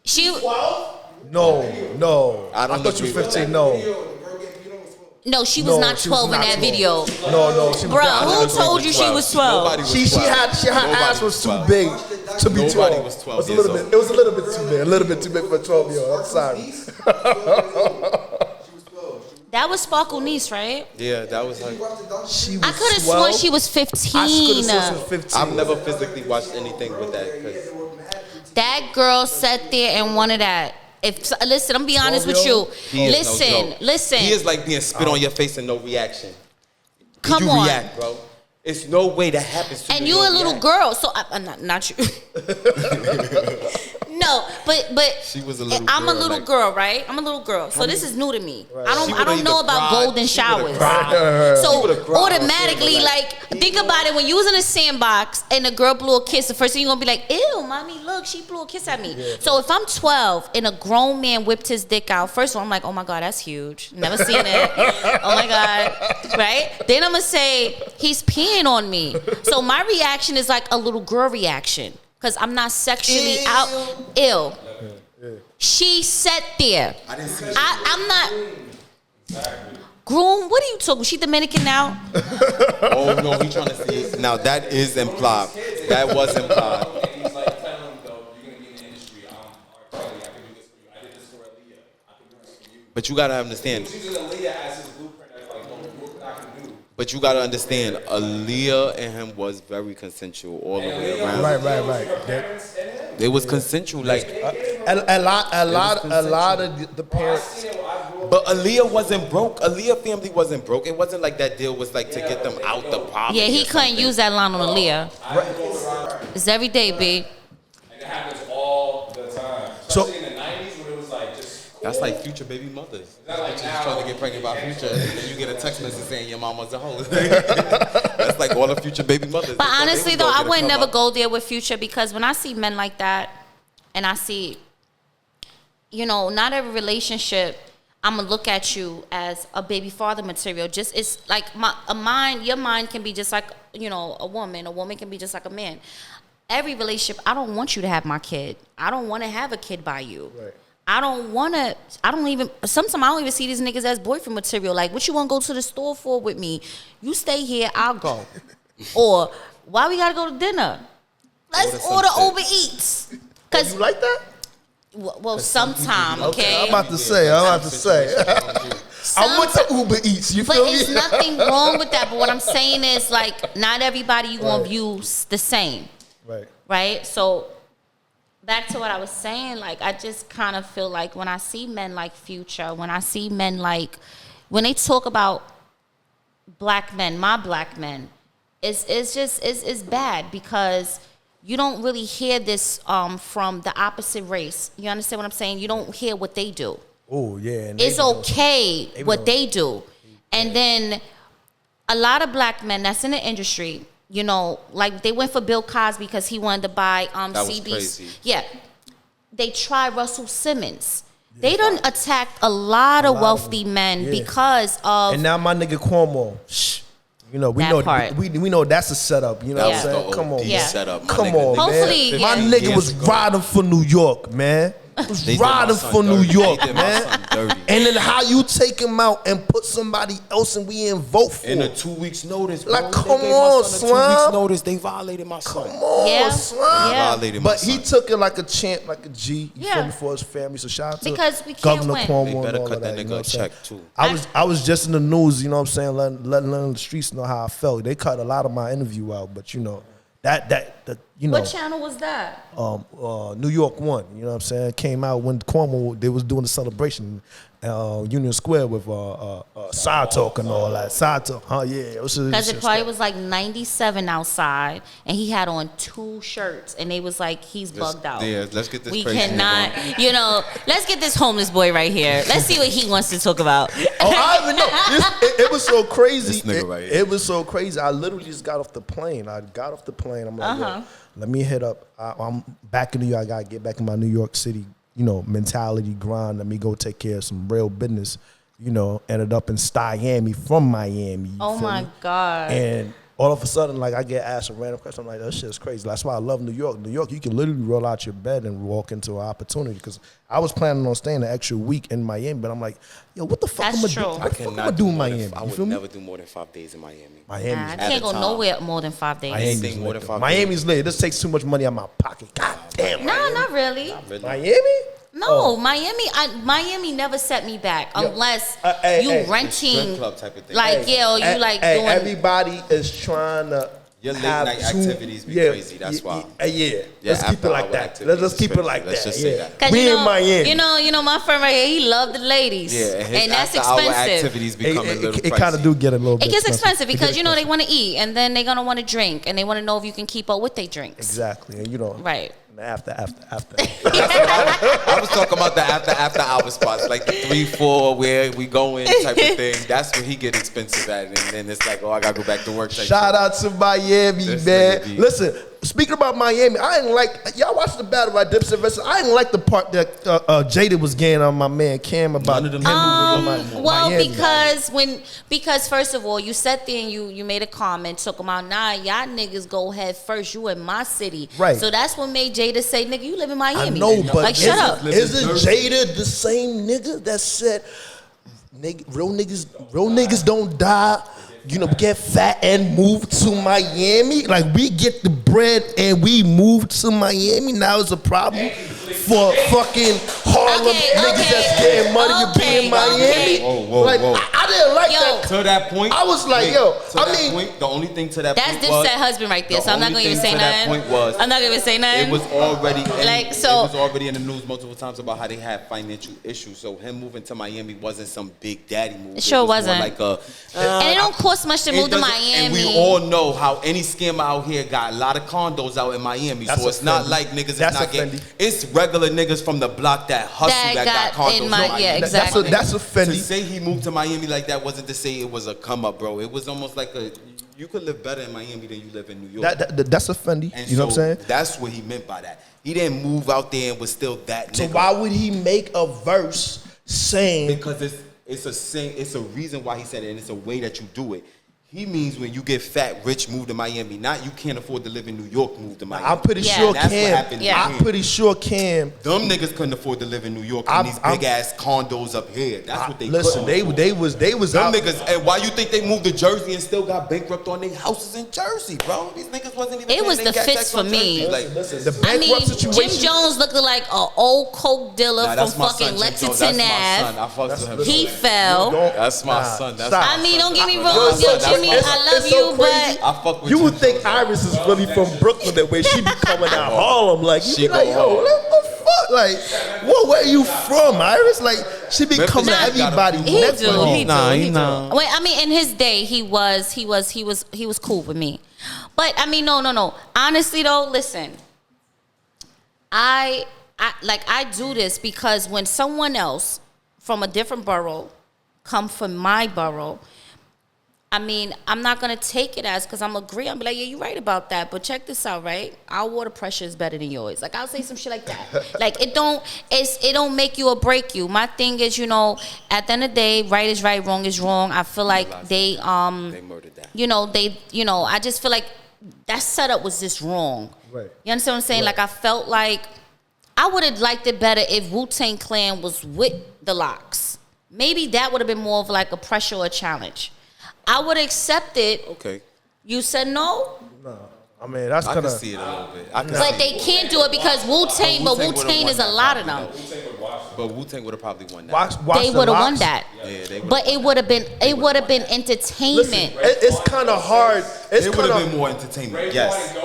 She was 12? No. I thought you were 15. No, she was not 12 in that video. No. Bro, who told you she was 12? She her ass was too big to be 12. Nobody was 12 years old. It was a little bit too big. A little bit too big for a 12-year-old. I'm sorry. That was Sparkle Niece, right? Yeah, that was her. I could have sworn she was 15. I could have sworn she was 15. I've never physically watched anything with that. That girl sat there and wanted that. Listen, I'm be honest with you. Listen. He is like being spit on your face and no reaction. Come you on. React, bro. It's no way that happens to you. And you a little girl, so I'm not you. No, but she was a little I'm girl, a little girl, right? I'm a little girl. So this is new to me. Right. I don't know about golden showers. So automatically, like, think about it. When you was in a sandbox and a girl blew a kiss, the first thing you're gonna be like, ew, mommy, look, she blew a kiss at me. Yeah. So if I'm 12 and a grown man whipped his dick out, first of all, I'm like, oh my God, that's huge. Never seen it. Oh my God. Right? Then I'm gonna say, he's peeing on me. So my reaction is like a little girl reaction. Because I'm not sexually out ill. She sat there. I didn't see I'm not. Groom, what are you talking? She Dominican now? Oh no, we trying to see. Now that is implied. That was implied. He's like, tell him though, you're gonna be in the industry. I'm R.Kelly. I can do this for you. I did this for Aaliyah. I can do this for you. But you gotta understand. He's using Aaliyah as his blueprint. That's like, what I can do. But you gotta understand, Aaliyah and him was very consensual all the way around. Right. It was consensual, like a lot of the parents. But Aaliyah wasn't broke. Aaliyah family wasn't broke. It wasn't like that deal was like to get them out the poverty. Yeah, he couldn't use that line on Aaliyah. It's every day, B. And it happens all the time. Especially in the 90s when it was like just. That's like future baby mothers. Like just trying to get pregnant by Future, and then you get a text message saying your mama's a hoe. That's like all the future baby mothers. But honestly, though, I would never go there with Future because when I see men like that, and I see, not every relationship, I'm gonna look at you as a baby father material. Just it's like your mind can be just like a woman. A woman can be just like a man. Every relationship, I don't want you to have my kid. I don't want to have a kid by you. Right. Sometimes I don't even see these niggas as boyfriend material. Like, what you want to go to the store for with me? You stay here, I'll go. Or, why we got to go to dinner? Let's order Uber Eats. Cause you like that? Well, sometime, okay? I'm about to say. I went to Uber Eats. You but feel me? it's nothing wrong with that. But what I'm saying is, like, not everybody you gonna view the same. Right. Right. So back to what I was saying, like, I just kind of feel like when I see men like Future, when I see men like, when they talk about black men, my black men, it's bad because you don't really hear this from the opposite race. You understand what I'm saying? You don't hear what they do. Oh yeah. It's okay what they do. And then a lot of black men that's in the industry, you know, like they went for Bill Cosby because he wanted to buy CBS. Yeah. They tried Russell Simmons. They done attacked a lot of wealthy men because of. And now my nigga Cuomo. Shh. You know, we know that's a setup. You know what I'm saying? Come on, setup. Come on, hopefully, man. My nigga was riding for New York, man. Was riding for New York, man. And then how you take him out and put somebody else and we ain't vote for in a 2 weeks notice, bro. Like, come on, Slime. 2 weeks notice, they violated my son. Come on, Slime. Violated my but son. he took it like a champ, like a G. You feel me, for his family. So shout out to because we can't Governor win. Cuomo. They better and all cut of that you know nigga what a I'm saying? check too. I was just in the news, you know what I'm saying, letting the streets know how I felt. They cut a lot of my interview out, but you know. That you know. What channel was that? New York One. You know what I'm saying? Came out when Cuomo they was doing the celebration, Union Square with side talk and all that. Side talk, yeah. Because it probably was like 97 outside, and he had on 2 shirts, and they was like, he's bugged out. Yeah, let's get this. We crazy cannot, nigga. you know. Let's get this homeless boy right here. Let's see what he wants to talk about. I even know. It was so crazy. This nigga right here. It was so crazy. I literally just got off the plane. I'm like, yo, let me hit up. I'm back in New York. I gotta get back in my New York City, you know, mentality, grind. Let me go take care of some real business. You know, ended up in Miami from Miami. Oh my God. And all of a sudden, like, I get asked a random question. I'm like, that shit's crazy. That's why I love New York. New York, you can literally roll out your bed and walk into an opportunity. Because I was planning on staying an extra week in Miami, but I'm like, yo, what the fuck That's am true. I do in Miami? I would never do more than 5 days in Miami. I can't go nowhere more than 5 days. Miami's lit. This takes too much money out of my pocket. God damn. No, not really. Miami? No, Miami never set me back unless you renting, club type of thing. like you like doing. Everybody is trying to. Your late night activities be crazy. That's why. Let's keep it like that. Let's keep it like that. Let's just say that. Cause we in Miami. You know, my friend right here, he loved the ladies. Yeah, and that's our expensive. activities become a little pricey. It kind of do get a little bit. It gets expensive because you know they want to eat and then they're gonna want to drink and they want to know if you can keep up with their drinks. Exactly, and you know. Right. After. I was talking about the after hour spots, like the 3-4 where we going type of thing. That's where he get expensive at, and then it's like, oh, I gotta go back to work. Shout out to Miami, man. Listen, speaking about Miami, I didn't like y'all watched the battle by Dipset versus. I didn't like the part that Jada was getting on my man Cam about him moving to Miami. Because first of all, you sat there and you made a comment talking about y'all niggas go head first. You in my city, right? So that's what made Jada say, "Nigga, you live in Miami." I know, but like, shut up. Isn't Jada the same nigga that said, real niggas don't die? You know, get fat and move to Miami. Like, we get the bread and we move to Miami. Now it's a problem for fucking Harlem niggas that's getting money to be in Miami. Whoa. I didn't like that. To that point, I was like, the only thing to that that's point was... That's Dipset husband right there, so I'm not going to even say nothing. I'm not going to even say nothing. It was already... It was already in the news multiple times about how they had financial issues, so him moving to Miami wasn't some big daddy move. It sure wasn't. Like and it don't cost much to move to Miami. And we all know how any scammer out here got a lot of condos out in Miami, so it's not like niggas is not getting... It's regular niggas from the block that hustle that got condos in Miami. Yeah, exactly. That's a Fendi. To say he moved to Miami like that wasn't to say it was a come up, bro. It was almost like you could live better in Miami than you live in New York. That's a Fendi. And you know what I'm saying? That's what he meant by that. He didn't move out there and was still that nigga. So why would he make a verse saying? Because it's a reason why he said it, and it's a way that you do it. He means when you get fat, rich, move to Miami. Not you can't afford to live in New York, move to Miami. I'm pretty sure That's Cam. what happened. I'm pretty sure Cam. Them niggas couldn't afford to live in New York in these big ass condos up here. That's what they listen. couldn't They was Them out. niggas. And why you think they moved to Jersey and still got bankrupt on their houses in Jersey, bro? These niggas wasn't even. It was paying the their fits tax for on me. Jersey. Like, Listen, the I mean, bankrupt situation. Jim Jones looked like an old coke dealer from that's my fucking son, Jim Jones. Lexington That's my son. I Ave. fucked with him. He fell. That's my son. That's stop. I mean, don't get me wrong, Yo, yo, son, Jimmy, that's I love it's so you, crazy. but I fuck with You Jim would think Jones. Iris is really from Brooklyn that way. She be coming out Harlem like you She be like, go yo, hard. what the fuck? Like, where are you from, Iris? Like, she be Memphis coming to got a everybody. few- he next do, to her. he do. nah. Wait, I mean, in his day, he was cool with me. But I mean, no. Honestly, though, listen, I do this because when someone else from a different borough come from my borough, I mean, I'm not gonna take it as because I'm agree. I'm be like, yeah, you're right about that. But check this out, right? Our water pressure is better than yours. Like I'll say some shit like that. Like it don't make you or break you. My thing is, at the end of the day, right is right, wrong is wrong. I feel like they murdered that. I just feel like that setup was just wrong. Right. You understand what I'm saying? Like I felt like I would have liked it better if Wu-Tang Clan was with the Locks. Maybe that would have been more of like a pressure or a challenge. I would accept it. Okay. You said no? No, I mean that's I kind can of. see it a little bit. But they can't do it because Wu-Tang, but Wu-Tang is a lot of them. But Wu-Tang would have probably won that. Watch They the would have won Locks. that. Yeah, they But it would have been entertainment. Listen, it's kind of hard. It's It would kind have been of. more entertainment. Yes.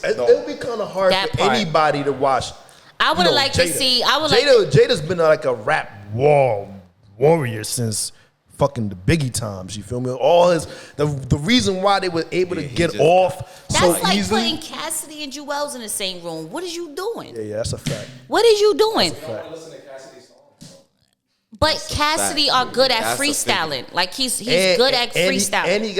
It'll be kind of hard That for part. anybody to watch. I would have liked to Jada. see. Jada's been like a rap warrior since fucking the Biggie times. You feel me? All the reason why they were able to get off That's so like easily. putting Cassidy and Jewels in the same room. What is you doing? Yeah, that's a fact. What is you doing? Fact. But Cassidy are good at That's a freestyling. Like he's good at freestyling. And he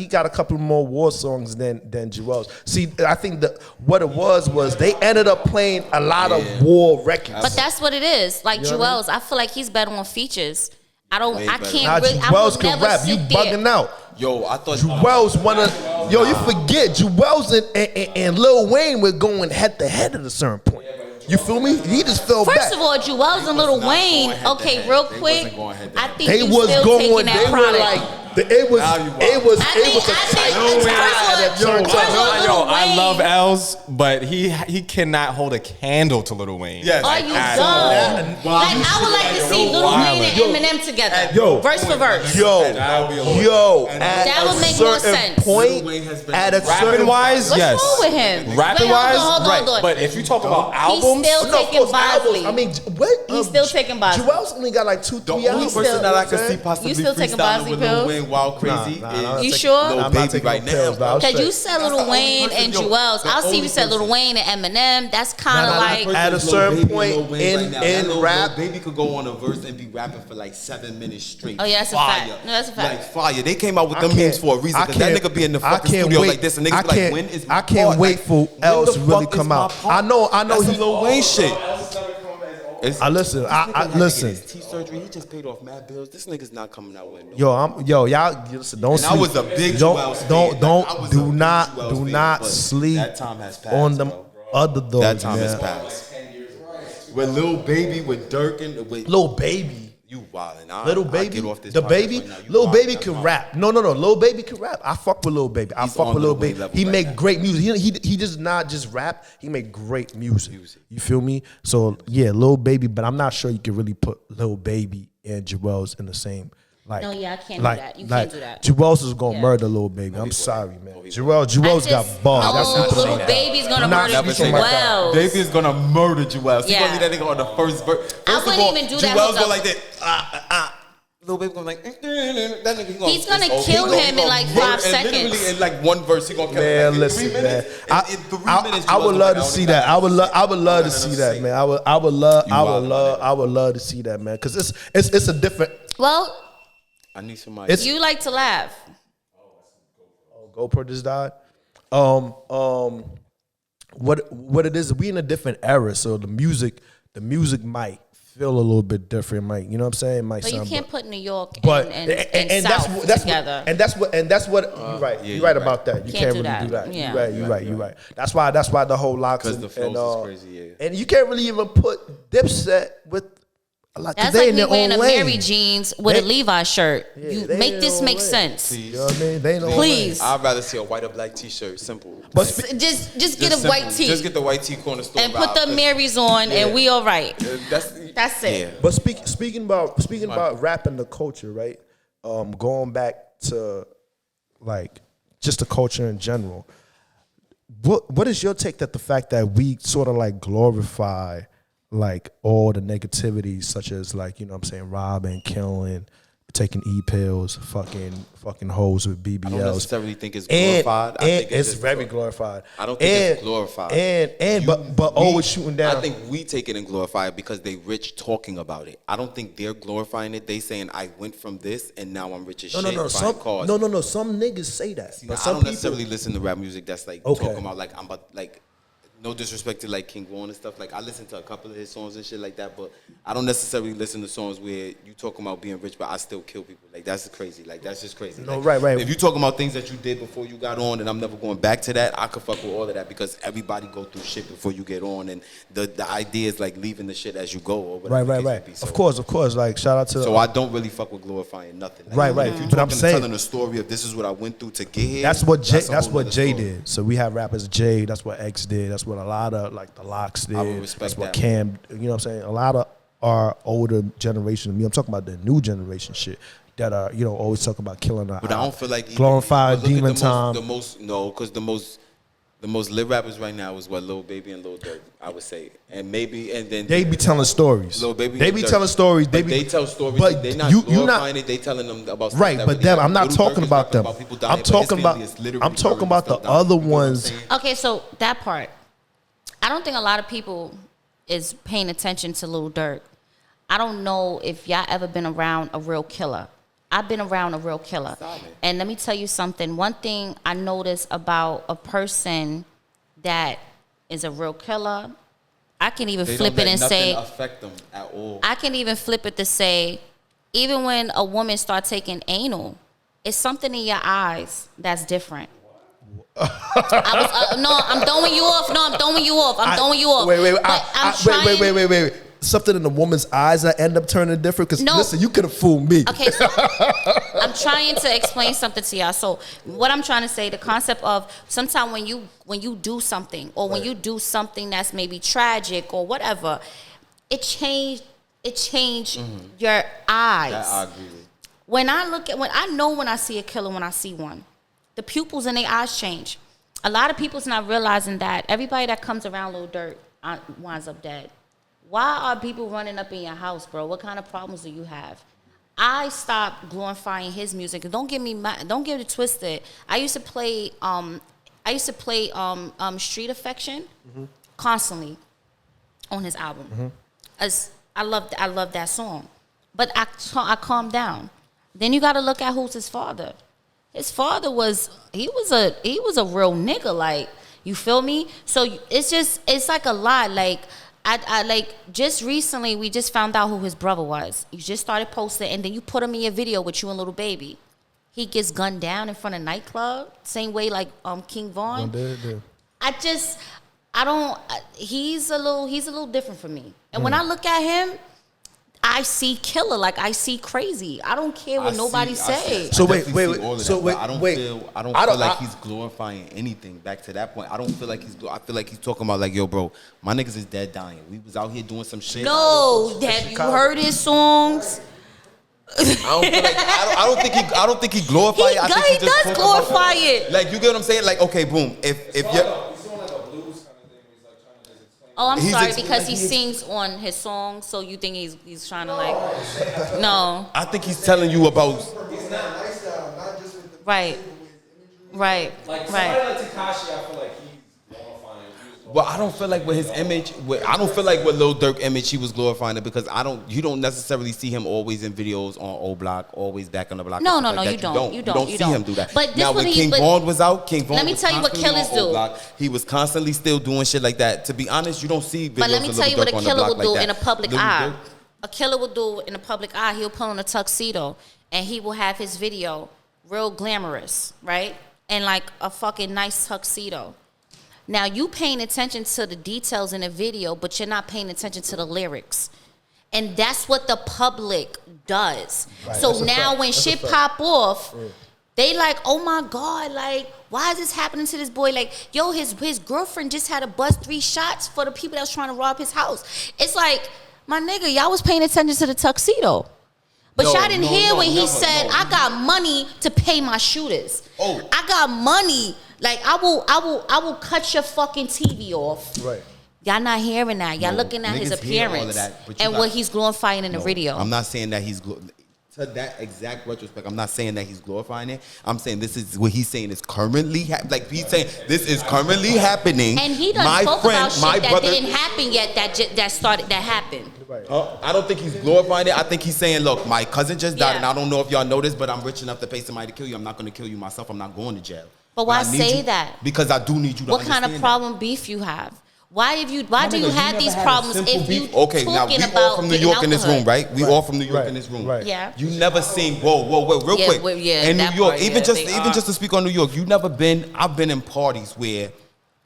got a couple more war songs than Jewel's. See, I think what it was they ended up playing a lot of war records. But that's what it is. Like You know what I mean? Jewels, I feel like he's better on features. I Way can't better. really. I Jewel's will can never rap. You sit there. bugging out. Yo, I thought Jewel's you forget Jewel's and Lil Wayne were going head to head at a certain point. You feel me? He just fell back. First of all, Jewels and Lil Wayne. Okay, real quick. I think They you was still going. taking They that were product. like. It was I a think tight first of all, Yo, I Lil love Wayne- Els, but he cannot hold a candle to Lil Wayne. Yes. Are you at dumb? Like I would like to see Lil Wayne and Eminem together, verse for verse. At That would a make more certain sense. point, at a Rapping certain wise, What's yes. wrong with him? Rapping Wait, wise, hold on. right. But if you talk about He's albums, still No, of taking course, albums. Bosley. I mean, what? He's still taking Bosley. Jewel's only got like 2-3 The only albums. person that I could You see know possibly You still taking freestyling Bosley with pills? Lil Wayne Wild Crazy Nah, is You sure? Lil I'm not Baby taking right no pills, now. but Cause straight. you said Lil Wayne and Jewels. I'll see you said Lil Wayne and Eminem. That's kind of like. At a certain point in rap, Baby could go on a verse and be rapping for like 7 minutes straight. Oh, yeah, that's a Fire. fact. No, that's a fact. Like fire. They came out with I them can't- memes for a reason. I Cause that can't- nigga be in the I fucking can't studio wait. like this, and niggas I be like, can't- when is my I can't part? wait Like, for when Els the to really fuck is come my out. part? I know That's he. some Lil Wayne shit. I listen. I listen. His teeth surgery. He just paid off mad bills. This nigga's not coming out with no. Y'all listen. Don't And sleep. I was a big Jewels fan. Don't Like, I was a do big not Jewels do fan, not but sleep that time has passed, on them bro. other dogs. That time man. has passed. With Lil Baby, with Durk, and with Lil Baby. you wildin'. Little I Baby, get off this the podcast baby, right now. You Lil wildin', Baby that's can my- rap. No, Lil Baby can rap. I fuck with Lil Baby. I He's fuck on with Lil Lil Wayne Baby. level He right make now. great music. He does not just rap. He make great music. You feel me? So yeah, Lil Baby, but I'm not sure you can really put Lil Baby and Jewels in the same. Like, No, yeah, I can't do that. You can't do that. Jewels is gonna Yeah. murder Lil Baby. I'm sorry, man. Jewels got bars. No, That's Lil Baby's gonna Not murder speak on my Jewels. Baby is gonna murder Jewels. He Yeah. gonna be that nigga on the first verse. I First of wouldn't all, even do that Jewels hookup. go like that. Lil Baby gonna like. That nigga, He's gonna kill him in like 5 seconds. Literally in like one verse, he gonna kill him. Man, Like, in listen, 3 man. minutes, in 3 minutes, I would Jewels love like, to see don't that. got I would love to nothing see to that, say. man. I would love to see that, man. Because it's a different. Well, I need somebody. you like to laugh. GoPro just died. What it is? We in a different era, so the music might feel a little bit different. Might, you know what I'm saying? Might But sound, you can't put New York and South that's together. That's what you're right. Yeah, you're right you're about that. You Can't can't do really that. do that. Yeah. You're right. That's why the whole locks Because the flows is crazy, yeah. and you can't really even put Dipset with like That's they like in me their wearing own a lane. Mary jeans with a Levi shirt. Yeah, You they make in this their make own sense. You know what I mean? They in their own Please. I'd rather see a white or black T-shirt. Simple. But Just get a simple. white tee Just get the white tee corner store and put vibe, the 'cause- Marys on, and we all right. That's it. Yeah. But speaking about rap and the culture, right? Going back to like just the culture in general. What is your take that the fact that we sort of like glorify like all the negativity, such as like, you know what I'm saying, robbing, killing, taking pills, fucking hoes with BBLs. I don't necessarily think it's glorified. I think it's very glorified. I don't think it's glorified. But always shooting down. I think we take it and glorify it because they rich talking about it. I don't think they're glorifying it. They saying I went from this and now I'm rich as shit. No. Some niggas say that. See, but I some don't people necessarily listen to rap music that's like talking about like I'm about like. No disrespect to like King Von and stuff. Like I listen to a couple of his songs and shit like that, but I don't necessarily listen to songs where you talking about being rich, but I still kill people. Like that's crazy. Like that's just crazy. No, like, right. If you talking about things that you did before you got on, and I'm never going back to that, I could fuck with all of that because everybody go through shit before you get on, and the idea is like leaving the shit as you go. Or whatever Right. be. So, of course. Like shout out to. So I don't really fuck with glorifying nothing. Like, Right. If you But I'm saying telling a story of this is what I went through to get here. that's what Jay story. did. So we have rappers Jay. That's what X did. That's what a lot of like the Locks did. I would respect that's what that. Cam. You know what I'm saying? A lot of our older generation. I'm talking about the new generation shit that are always talking about killing. But I don't feel like glorified demon time. Because the most lit rappers right now is what Lil Baby and Lil Durk, I would say, and then they be telling stories. Lil Baby, they be telling stories. They tell stories. But they not glorifying it. They telling them about stuff right. that But really them, happened. I'm not Lil Durk talking is about them. people dying, I'm talking about the other ones. Okay, so that part, I don't think a lot of people is paying attention to Lil Durk. I don't know if y'all ever been around a real killer. I've been around a real killer. And let me tell you something. One thing I noticed about a person that is a real killer, I can even flip it and say, affect them at all. I can even flip it to say, even when a woman starts taking anal, it's something in your eyes that's different. I'm throwing you off. Wait. Something in the woman's eyes that end up turning different? Because listen, you could have fooled me. Okay, so I'm trying to explain something to y'all. So what I'm trying to say, the concept of sometimes when you do something, or when you do something that's maybe tragic or whatever, it changed your eyes. That I agree with. When I know when I see a killer, when I see one, the pupils in their eyes change. A lot of people's not realizing that everybody that comes around Lil Durk winds up dead. Why are people running up in your house, bro? What kind of problems do you have? I stopped glorifying his music. Don't get it twisted. I used to play Street Affection constantly on his album. As I love that song. But I calmed down. Then you got to look at who's his father. His father was a real nigga, like, you feel me? So it's like a lot. Like I like just recently we just found out who his brother was. You just started posting, and then you put him in your video with you and Little Baby. He gets gunned down in front of nightclub, same way like King Von. He's a little different for me. And when I look at him, I see killer, like I see crazy. I don't care what nobody say. So wait. I don't feel like he's glorifying anything. Back to that point, I don't feel like I feel like he's talking about like, yo, bro, my niggas is dead dying. We was out here doing some shit. No, have you heard his songs? I don't think he glorified it. He does glorify it. Like, you get what I'm saying? Like, okay, boom. If you're Oh, I'm sorry, because he sings on his songs, so you think he's trying to like, no. I think he's telling you about. It's not lifestyle, not just with the right. Like somebody like Tekashi, I feel like he's glorifying. Well, I don't feel like with his image, I don't feel like with Lil Durk image he was glorifying it, because you don't necessarily see him always in videos on O Block, always back on the block. No, like you don't. You don't see him do that. But this now when King Von was out, let me tell you what killers do. He was constantly still doing shit like that. To be honest, you don't see videos. But let me tell you what a killer will do in a public eye. a killer will do in the public eye. He'll put on a tuxedo and he will have his video real glamorous, right? And like a fucking nice tuxedo. Now you paying attention to the details in the video, but you're not paying attention to the lyrics. And that's what the public does. Right. So now when shit pop off, they like, oh my God, like, why is this happening to this boy? Like, yo, his girlfriend just had to bust 3 shots for the people that was trying to rob his house. It's like, my nigga, y'all was paying attention to the tuxedo. But y'all didn't hear when he said, I got money to pay my shooters. Oh. I got money. Like, I will cut your fucking TV off. Right. Y'all not hearing that. Y'all looking at his appearance and what he's glorifying in the video. I'm not saying that he's to that exact retrospect. I'm not saying that he's glorifying it. I'm saying this is what he's saying is currently like he's saying this is currently happening. And he done spoke about shit that didn't happen yet. That happened. I don't think he's glorifying it. I think he's saying, look, my cousin just died, and I don't know if y'all know this, but I'm rich enough to pay somebody to kill you. I'm not going to kill you myself. I'm not going to jail. But why say that? Because I do need you to understand. What kind of problem beef you have? Why do you have these problems if you okay, now we all from New York in this room, right? We all from New York in this room. Right. Yeah. You never seen real quick. In New York, even just to speak on New York, you never been. I've been in parties where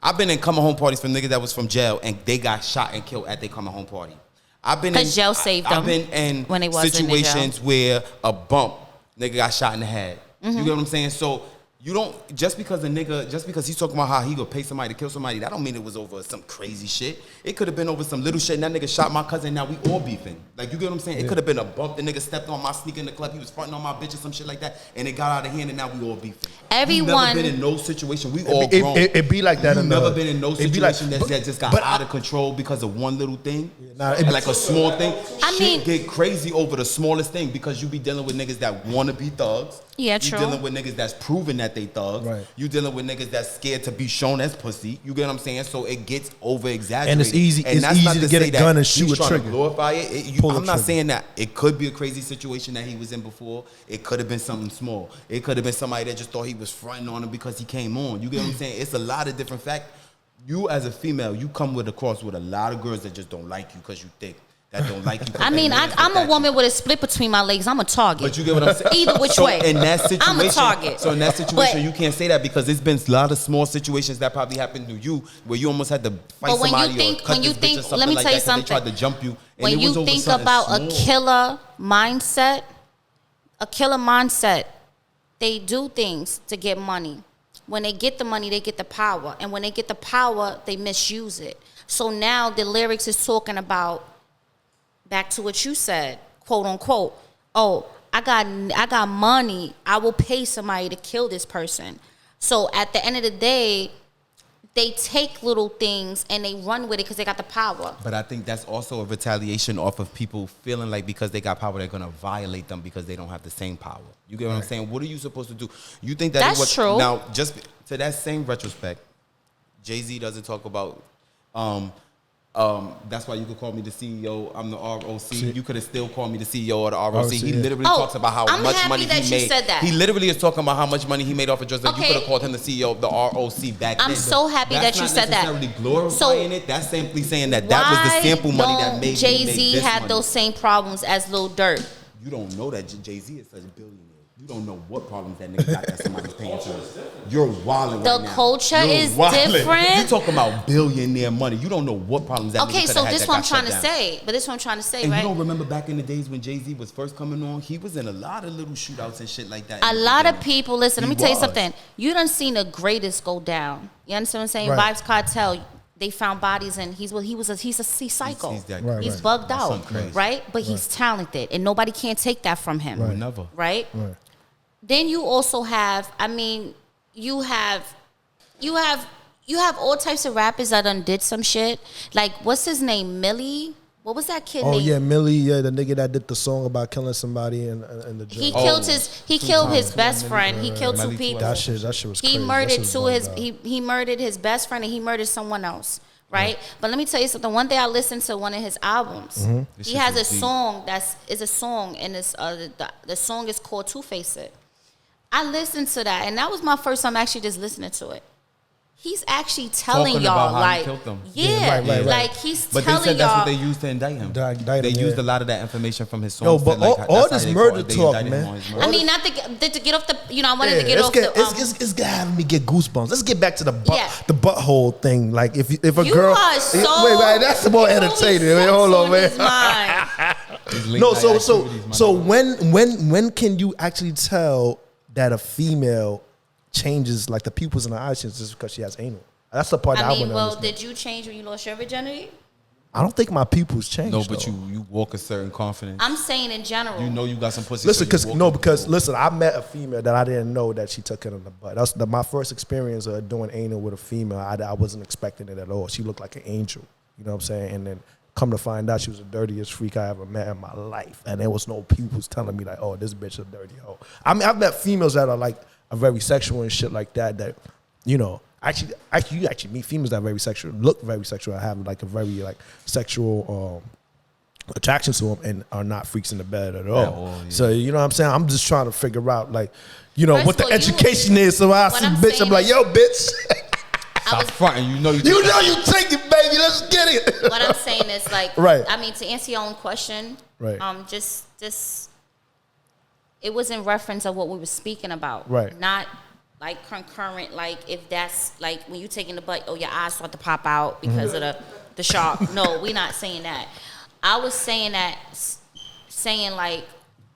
I've been in coming home parties for niggas that was from jail and they got shot and killed at their coming home party. I've been in jail saved them. I've been in when they situations where a bump nigga got shot in the head. Mm-hmm. You get what I'm saying? So you don't just because he's talking about how he gonna pay somebody to kill somebody, that don't mean it was over some crazy shit. It could have been over some little shit. And that nigga shot my cousin. Now we all beefing. Like, you get what I'm saying? Yeah. It could have been a bump. The nigga stepped on my sneaker in the club. He was fronting on my bitch or some shit like that, and it got out of hand. And now we all beefing. Everyone never been in no situation. We all grown. It be like that. You've never been in no situation that just got out of control because of one little thing. Like a small thing. Shit get crazy over the smallest thing because you be dealing with niggas that want to be thugs. Yeah, true. You dealing with niggas that's proven that they thugs. Right. You dealing with niggas that's scared to be shown as pussy. You get what I'm saying? So it gets over exaggerated. And it's easy. It's easy to get a gun and shoot a trigger. Glorify it. I'm not saying that it could be a crazy situation that he was in before. It could have been something small. It could have been somebody that just thought he was fronting on him because he came on. You get what I'm saying? It's a lot of different facts. You as a female, you come across with a lot of girls that just don't like you because you thick. That don't like you. I mean, I'm a woman with a split between my legs. I'm a target. But you get what I'm saying? Either which way. In that situation, I'm a target. So in that situation, you can't say that because there's been a lot of small situations that probably happened to you where you almost had to fight somebody or cut this bitch or something let me like tell you that something. They tried to jump you. When you think about a killer mindset, they do things to get money. When they get the money, they get the power. And when they get the power, they misuse it. So now the lyrics is talking about, back to what you said, quote unquote, oh, I got money, I will pay somebody to kill this person. So at the end of the day, they take little things and they run with it because they got the power. But I think that's also a retaliation off of people feeling like because they got power, they're going to violate them because they don't have the same power. You get what I'm saying? What are you supposed to do? You think that's true. Now, just to that same retrospect, Jay-Z doesn't talk about... that's why you could call me the CEO. I'm the ROC. You could have still called me the CEO of the ROC. He literally talks about how much money he made. He literally is talking about how much money he made off of drugs. Like, you could have called him the CEO of the ROC back then. I'm so happy that you said that. That's not necessarily glorifying it. That's simply saying that was the sample money that made Jay-Z have those same problems as Lil Durk? You don't know that Jay-Z is such a billionaire. You don't know what problems that nigga got that somebody's paying for. You're wilding right now. The culture is different. You talking about billionaire money. You don't know what problems that nigga Okay, so this is what I'm trying to say. But this is what I'm trying to say, and right? You don't remember back in the days when Jay-Z was first coming on? He was in a lot of little shootouts and shit like that. A lot of people, listen, let me tell you something. You done seen the greatest go down. You understand what I'm saying? Vibes Cartel, they found bodies and he's a psycho. He's bugged out, right? But he's talented and nobody can't take that from him. Never. Right? Then you also have, I mean, you have all types of rappers that done did some shit. Like, what's his name? Millie? What was that kid name? Oh yeah, Millie. Yeah, the nigga that did the song about killing somebody in the jail. He killed his best friend. He killed two people. That shit was crazy. He murdered his best friend and he murdered someone else. Right? But let me tell you something. One day I listened to one of his albums. Mm-hmm. He has a song is a song, and it's the song is called Two Face It. I listened to that, and that was my first time actually just listening to it. He's actually telling Talking y'all, about how like, he killed them. Right. like he's but telling y'all. they said that's what they used to indict him. They used a lot of that information from his songs. No, but all this murder talk, man. I mean, not to get off the, I wanted to get off the. It's having me get goosebumps. Let's get back to the butthole thing. Like if a girl, wait, that's more entertaining. Wait, hold on, man. No, so when can you actually tell that a female changes like the pupils in her eyes just because she has anal? That's the part I want to understand. Did you change when you lost your virginity? I don't think my pupils changed. No, but you walk a certain confidence. I'm saying in general. You know you got some pussy. Listen, because I met a female that I didn't know that she took it in the butt. That's my first experience of doing anal with a female. I wasn't expecting it at all. She looked like an angel. You know what I'm saying? And then come to find out, she was the dirtiest freak I ever met in my life. And there was no pupils telling me like, oh, this bitch is a dirty hoe. I mean, I've met females that are like are very sexual and shit like that. You know. Actually, you actually meet females that are very sexual, look very sexual, and have like a very like sexual attraction to them, and are not freaks in the bed at all. So you know what I'm saying? I'm just trying to figure out like, you know, what the education is. So I see bitch, I'm like, yo, bitch. Stop fronting. You know you take it, baby. Let's get it. What I'm saying is like, right. I mean, to answer your own question, right? Just it was in reference of what we were speaking about, right? Not like concurrent, like if that's like when you taking the butt, oh, your eyes start to pop out because of the shark. No, we're not saying that. I was saying like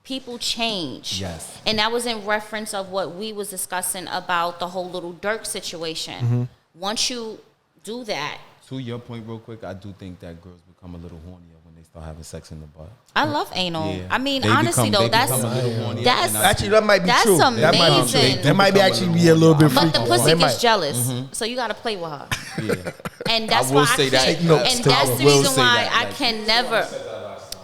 people change. Yes. And that was in reference of what we was discussing about the whole Little Dirk situation. Once you do that. To your point real quick, I do think that girls become a little hornier when they start having sex in the butt. I love anal. Yeah. I mean, honestly though, that's actually that might be true. That's amazing. That might be actually be a little bit freaky. But the pussy gets jealous, so you got to play with her. Yeah. And that's why I can't. And that's the reason why I can never.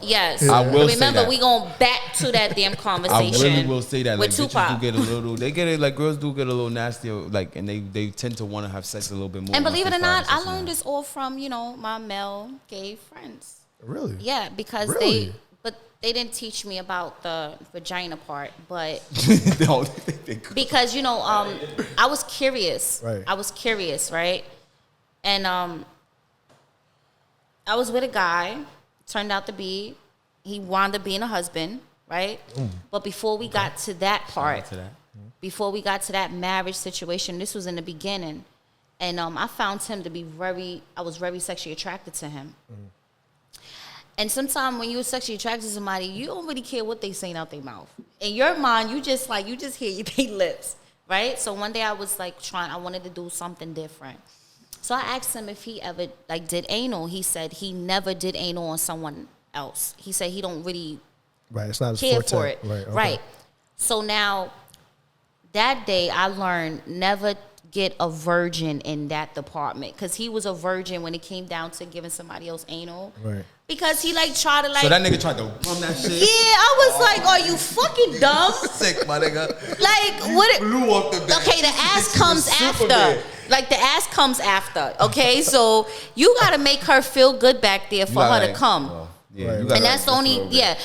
Yes, I will. Remember, say that. we going back to that damn conversation. I really will say that. With like, Tupac. do get a little. They get it. Like girls do get a little nastier. Like, and they tend to want to have sex a little bit more. And believe it or not, I learned this all from my male gay friends. Really? Yeah, because really? they didn't teach me about the vagina part, but because I was curious. Right. I was curious, right? And I was with a guy. Turned out to be, he wound up being a husband, right? But before we got to that part, before we got to that marriage situation, this was in the beginning, and I found him to be I was very sexually attracted to him. And sometimes when you're sexually attracted to somebody, you don't really care what they saying out their mouth. In your mind, you just hear their lips, right? So one day I was like I wanted to do something different. So I asked him if he ever did anal. He said he never did anal on someone else. He said he don't really it's not care his forte. for it. Right, okay. Right. So now that day I learned never get a virgin in that department, because he was a virgin when it came down to giving somebody else anal. Right. Because he tried to So that nigga tried to bum that shit. Yeah, I was like, are you fucking dumb? Sick, my nigga. Like what? Blew off the bed. Okay, the ass comes after. Like the ass comes after. Okay, so you gotta make her feel good back there for her to come. Yeah, right. and that's the only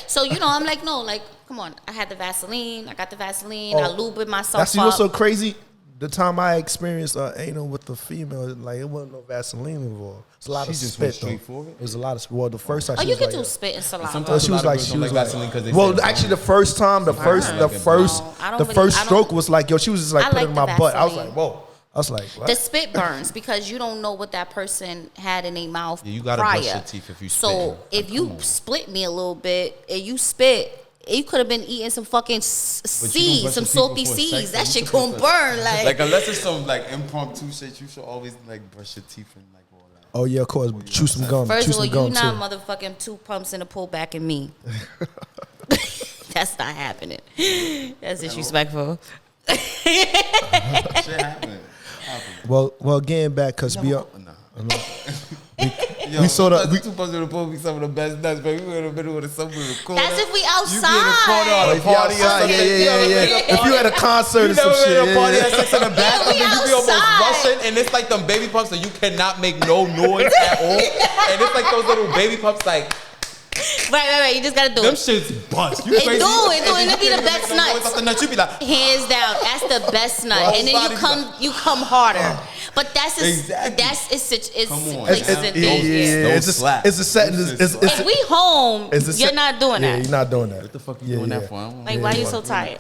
So I'm like, no, like come on. I had the Vaseline. I got the Vaseline. I lubed myself That's up. what's so crazy. The time I experienced anal with the female, like it wasn't no Vaseline involved. It's a lot of spit though. It was a lot of spit. Well, the first time you can do spit and saliva. Sometimes she was like, well, actually the first time, the first stroke was like, yo, she was just like putting it in my butt. I was like, whoa. I was like, what? The spit burns because you don't know what that person had in their mouth prior. You gotta brush your teeth if you spit. So if you split me a little bit and you spit, you could have been eating some fucking seeds, some salty seeds. That shit gonna burn. Like unless it's some like impromptu shit, you should always like brush your teeth and like all that. Oh yeah, of course. Chew some gum. First of all, you not motherfucking 2 pumps in a pull back in me. That's not happening. That's disrespectful. Shit happened. Well, getting back because we are. Yo, we saw that. 2 pumps in the pool be some of the best nuts, but we were in the middle of the summer in the corner. That's if we outside. You be in the corner at a party or something. Yeah. If you at a concert or some shit. You never been at a party, had sex in the bathroom, and you be almost rushing, and it's like them baby pumps, and you cannot make no noise at all. And it's like those little baby pumps, like. Right. You just gotta do them it. Them shits bust. You and crazy. do it. It'll be the best nuts. You be like, hands down. That's the best nut. And then you come harder. But that's it's Come on, places in there. It's a setting. If we home, you're not doing that. Yeah, you're not doing that. What the fuck you doing that for? Like, why you so tired?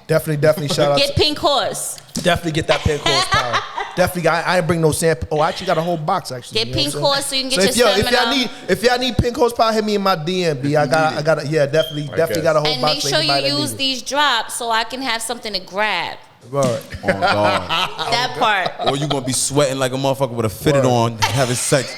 Definitely shout out. Get Pink Horse. Definitely get that Pink Horse power. Definitely, I ain't bring no sample. Oh, I actually got a whole box actually. Get Pink Horse so you can get your stamina. If y'all need Pink Horse power, hit me in my DM. B. I got definitely got a whole and box. And make sure you use these drops so I can have something to grab. Right. Oh God. That part. Or you gonna be sweating like a motherfucker with a fitted on having sex.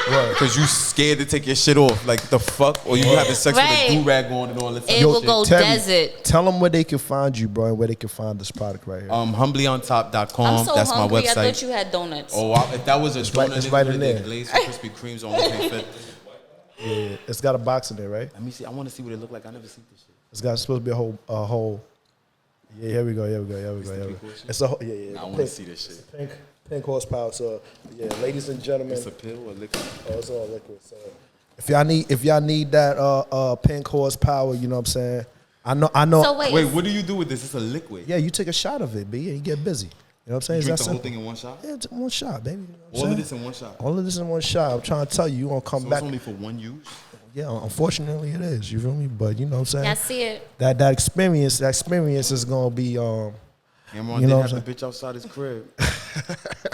Because you scared to take your shit off. Like the fuck? Or you having sex with a do-rag on and all that stuff. It will go desert. Tell them where they can find you, bro, and where they can find this product right here. Humblyontop.com. I'm so That's hungry. my website. I thought you had donuts. Oh, if that was a donut, it's right in there. Glazed for Krispy Kremes on the Yeah, it's got a box in there, right? Let me see. I want to see what it look like. I never seen this shit. It's got supposed to be a whole. Yeah, here we go. It's a whole. Yeah. I want to see this shit. Pink horsepower. So yeah, ladies and gentlemen. It's a pill or liquid? Oh, it's all liquid. So if y'all need that pink horsepower, you know what I'm saying? I know. So wait, what do you do with this? It's a liquid. Yeah, you take a shot of it, B, and you get busy. You know what I'm saying? You drink the whole thing in one shot? Yeah, one shot, baby. You know all of this in one shot? All of this in one shot. I'm trying to tell you, you're going to come back. It's only for one use? Yeah, unfortunately it is. You feel me? But you know what I'm saying? I see it. That experience is going to be Cameron you know didn't have the bitch outside his crib.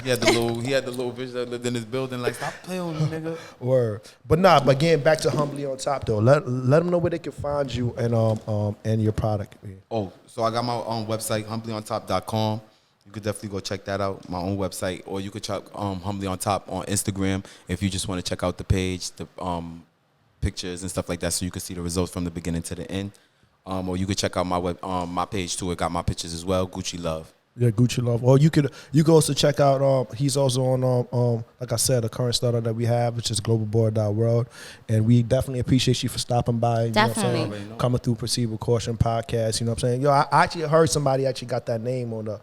he had the little bitch that lived in his building. Like, stop playing with me, nigga. Word. But getting back to Humbly on Top though. Let them know where they can find you and your product. Yeah. Oh, so I got my own website, humblyontop.com. You could definitely go check that out, my own website, or you could check Humbly on Top on Instagram if you just want to check out the page, the pictures and stuff like that, so you can see the results from the beginning to the end. Or you could check out my page too. It got my pictures as well. Gucci Love. Yeah, Gucci Love. Or you could also check out. He's also on like I said, the current startup that we have, which is globalboard.world, and we definitely appreciate you for stopping by. Definitely. You know what I'm saying? Coming through Proceed with Caution podcast. You know what I'm saying? Yo, I actually heard somebody actually got that name on the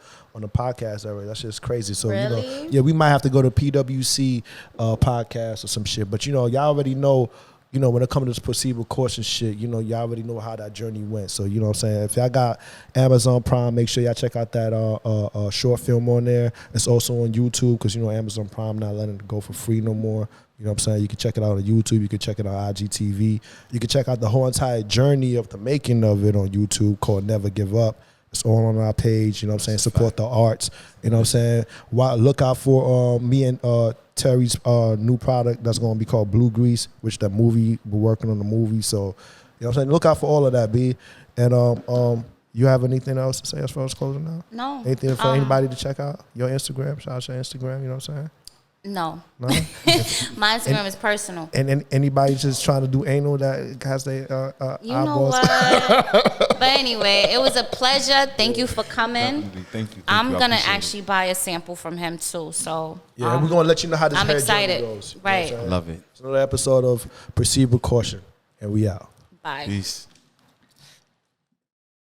podcast already. That's just crazy. So really? Yeah, we might have to go to PWC podcast or some shit. But y'all already know. When it comes to this Proceed with Caution shit, y'all already know how that journey went. So, you know what I'm saying? If y'all got Amazon Prime, make sure y'all check out that short film on there. It's also on YouTube because, Amazon Prime not letting it go for free no more. You know what I'm saying? You can check it out on YouTube. You can check it on IGTV. You can check out the whole entire journey of the making of it on YouTube called Never Give Up. It's all on our page. You know what I'm saying? Support the arts. You know what I'm saying? Look out for me and Terry's new product that's going to be called Blue Grease, which that movie, we're working on the movie. So, you know what I'm saying? Look out for all of that, B. And you have anything else to say as far as closing now? No. Anything for anybody to check out? Your Instagram? Shout out your Instagram, you know what I'm saying? No. No? My Instagram is personal. And anybody just trying to do anal that has their you eyeballs? know what? But anyway, it was a pleasure. Thank you for coming. Thank you. I'm going to actually buy a sample from him too. So yeah, we're going to let you know how this I'm hair excited. journey goes. Right. I love it. It's another episode of Proceed with Caution, and we out. Bye. Peace.